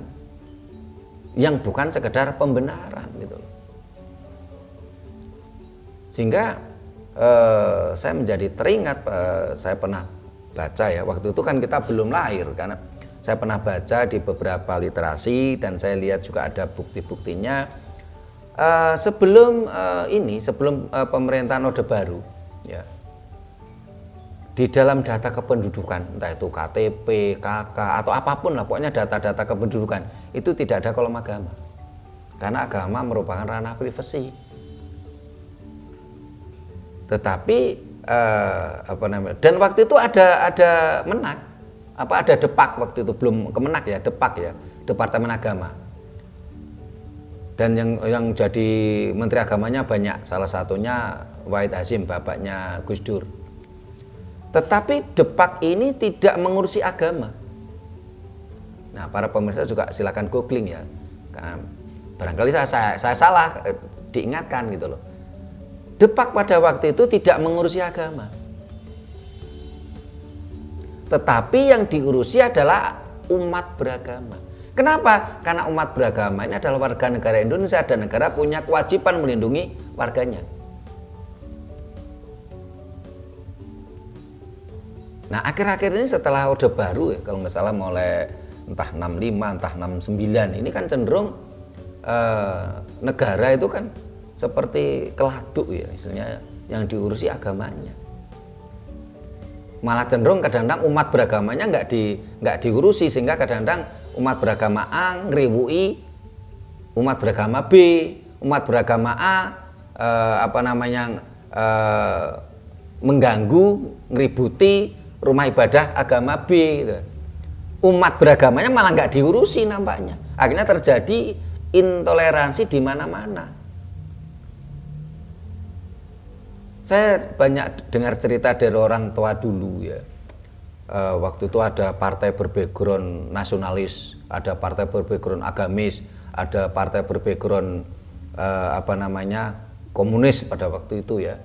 yang bukan sekedar pembenaran gitu loh. Sehingga saya menjadi teringat, saya pernah baca ya, waktu itu kan kita belum lahir, karena saya pernah baca di beberapa literasi dan saya lihat juga ada bukti-buktinya sebelum pemerintahan Orde Baru ya, di dalam data kependudukan, entah itu KTP, KK atau apapun lah, pokoknya data-data kependudukan itu tidak ada kolom agama, karena agama merupakan ranah privasi. Tetapi dan waktu itu ada menak, ada depak waktu itu, belum kemenak ya, depak ya, Departemen Agama. Dan yang jadi Menteri Agamanya banyak, salah satunya Wahid Hasyim, bapaknya Gus Dur. Tetapi depak ini tidak mengurusi agama. Nah, para pemirsa juga silakan googling ya, karena barangkali saya salah, diingatkan gitu loh. Depak pada waktu itu tidak mengurusi agama. Tetapi yang diurusi adalah umat beragama. Kenapa? Karena umat beragama ini adalah warga negara Indonesia dan negara punya kewajiban melindungi warganya. Nah, akhir-akhir ini setelah Orde Baru ya, kalau nggak salah mulai entah 65, entah 69, ini kan cenderung negara itu kan seperti keladuk ya, istilahnya yang diurusi agamanya. Malah cenderung kadang-kadang umat beragamanya nggak diurusi, sehingga kadang-kadang umat beragama A ngeriwui umat beragama B, umat beragama A mengganggu, ngeributi rumah ibadah agama B gitu. Umat beragamanya malah nggak diurusi nampaknya. Akhirnya terjadi intoleransi di mana-mana. Saya banyak dengar cerita dari orang tua dulu ya. Waktu itu ada partai berbackground nasionalis, ada partai berbackground agamis, ada partai berbackground komunis pada waktu itu ya.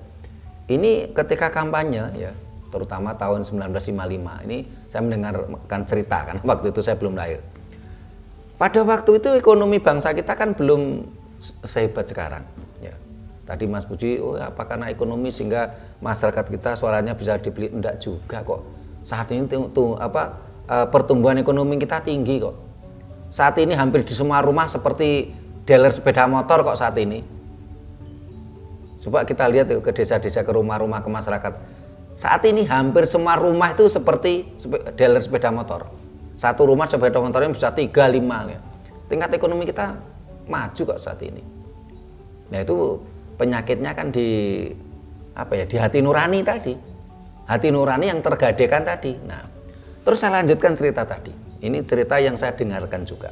ini ketika kampanye ya, terutama tahun 1955, ini saya mendengarkan cerita karena waktu itu saya belum lahir. Pada waktu itu ekonomi bangsa kita kan belum sehebat sekarang. Ya. Tadi Mas Puji, oh apa karena ekonomi sehingga masyarakat kita suaranya bisa dibeli? Enggak juga kok. Saat ini pertumbuhan ekonomi kita tinggi kok. Saat ini hampir di semua rumah seperti dealer sepeda motor kok saat ini. Coba kita lihat ke desa-desa, ke rumah-rumah, ke masyarakat. Saat ini hampir semua rumah itu seperti dealer sepeda motor. Satu rumah sepeda motornya bisa 3, 5 ya. Tingkat ekonomi kita maju kok saat ini. Nah itu penyakitnya kan di hati nurani tadi. Hati nurani yang tergadaikan tadi. Nah, terus saya lanjutkan cerita tadi. Ini cerita yang saya dengarkan juga.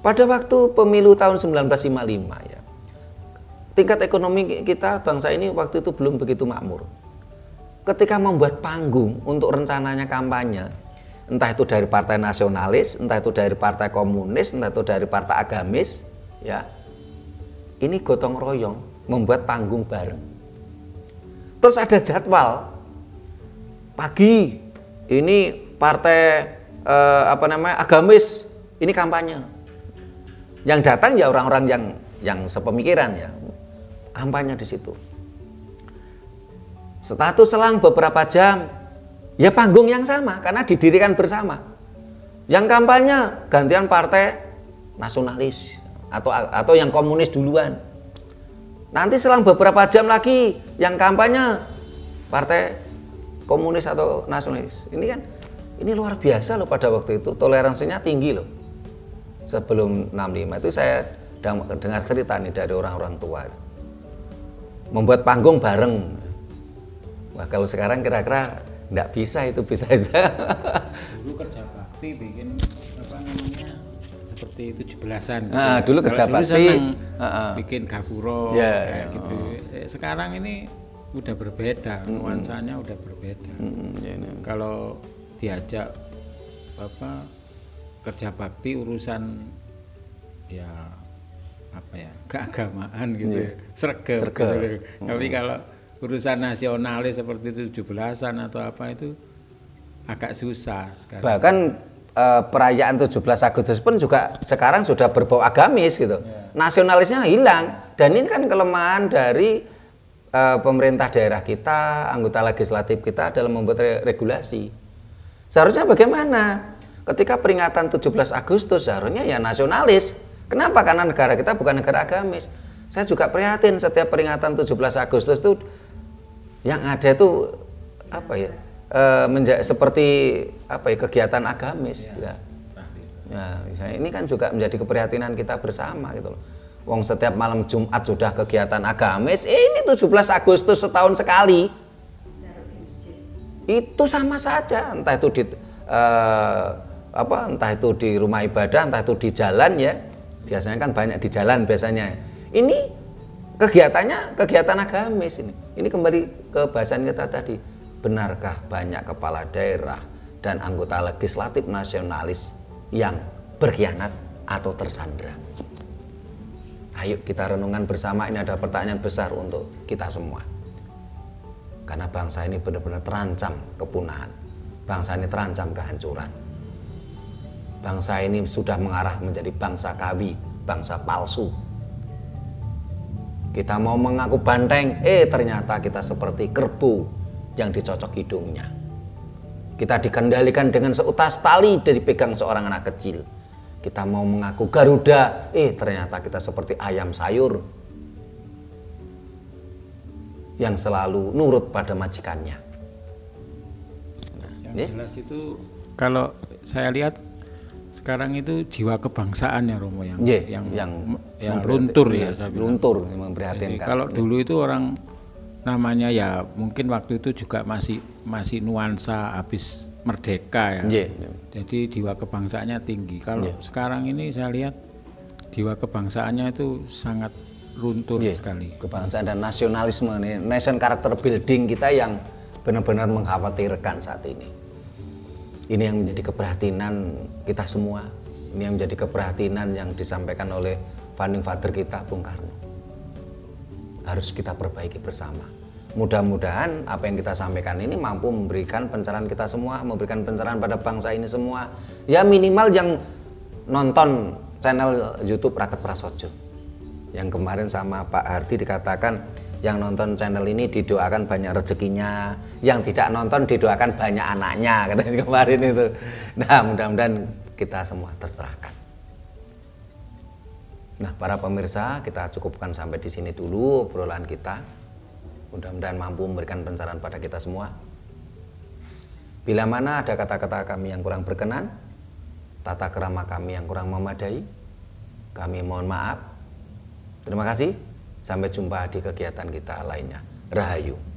Pada waktu pemilu tahun 1955 ya. Tingkat ekonomi kita bangsa ini waktu itu belum begitu makmur. Ketika membuat panggung untuk rencananya kampanye, entah itu dari partai nasionalis, entah itu dari partai komunis, entah itu dari partai agamis, ya, ini gotong royong membuat panggung bareng. Terus ada jadwal pagi ini partai agamis ini kampanye. Yang datang ya orang-orang yang sepemikiran ya, kampanye di situ. Setelah itu selang beberapa jam, ya panggung yang sama karena didirikan bersama. Yang kampanye gantian partai nasionalis atau yang komunis duluan. Nanti selang beberapa jam lagi yang kampanye partai komunis atau nasionalis. Ini luar biasa loh pada waktu itu, toleransinya tinggi loh. Sebelum 65 itu saya dengar cerita nih dari orang-orang tua. Membuat panggung bareng. Wah kalau sekarang kira-kira nggak bisa, itu bisa aja. Dulu kerja bakti bikin seperti 17-an. Nah, dulu kerja bakti bikin gapuro kayak gitu. Sekarang ini udah berbeda, nuansanya udah berbeda. Kalau diajak kerja bakti urusan keagamaan gitu, sregep. Gitu. Tapi kalau urusan nasionalis seperti 17-an atau apa itu agak susah sekarang. Bahkan perayaan 17 Agustus pun juga sekarang sudah berbau agamis gitu. Nasionalisnya hilang, dan ini kan kelemahan dari pemerintah daerah kita, anggota legislatif kita dalam membuat regulasi. Seharusnya bagaimana? Ketika peringatan 17 Agustus seharusnya ya nasionalis. Kenapa? Karena negara kita bukan negara agamis. Saya juga prihatin setiap peringatan 17 Agustus itu yang ada itu seperti kegiatan agamis ya. Ini kan juga menjadi keprihatinan kita bersama gitu loh. Wong setiap malam Jumat sudah kegiatan agamis, ini 17 Agustus setahun sekali. Itu sama saja, entah itu di rumah ibadah, entah itu di jalan ya. Biasanya kan banyak di jalan biasanya. Ini kegiatannya kegiatan agamis ini. Ini kembali ke bahasan kita tadi. Benarkah banyak kepala daerah dan anggota legislatif nasionalis yang berkhianat atau tersandra? Ayo kita renungkan bersama, ini adalah pertanyaan besar untuk kita semua. Karena bangsa ini benar-benar terancam kepunahan. Bangsa ini terancam kehancuran. Bangsa ini sudah mengarah menjadi bangsa kawi, bangsa palsu. Kita mau mengaku banteng, ternyata kita seperti kerbau yang dicocok hidungnya. Kita dikendalikan dengan seutas tali dari pegang seorang anak kecil. Kita mau mengaku Garuda, ternyata kita seperti ayam sayur yang selalu nurut pada majikannya. Yang jelas itu kalau saya lihat sekarang itu jiwa kebangsaan ya Romo yang luntur ya, luntur, memprihatinkan. Kalau dulu itu orang namanya ya mungkin waktu itu juga masih nuansa habis merdeka ya. Jadi jiwa kebangsaannya tinggi. Kalau sekarang ini saya lihat jiwa kebangsaannya itu sangat luntur sekali. Kebangsaan dan nasionalisme nih, nation character building kita yang benar-benar mengkhawatirkan saat ini. Ini yang menjadi keprihatinan kita semua. Ini yang menjadi keprihatinan yang disampaikan oleh founding father kita, Bung Karno. Harus kita perbaiki bersama. mudah-mudahan apa yang kita sampaikan ini mampu memberikan pencerahan kita semua, memberikan pencerahan pada bangsa ini semua. Ya minimal yang nonton channel YouTube Raket Prasojo. Yang kemarin sama Pak Hardi dikatakan yang nonton channel ini didoakan banyak rezekinya, yang tidak nonton didoakan banyak anaknya, katanya kemarin itu. Nah, mudah-mudahan kita semua tercerahkan. Nah, para pemirsa, kita cukupkan sampai di sini dulu obrolan kita. Mudah-mudahan mampu memberikan pencerahan pada kita semua. Bila mana ada kata-kata kami yang kurang berkenan, tata krama kami yang kurang memadai, kami mohon maaf. Terima kasih. Sampai jumpa di kegiatan kita lainnya. Rahayu.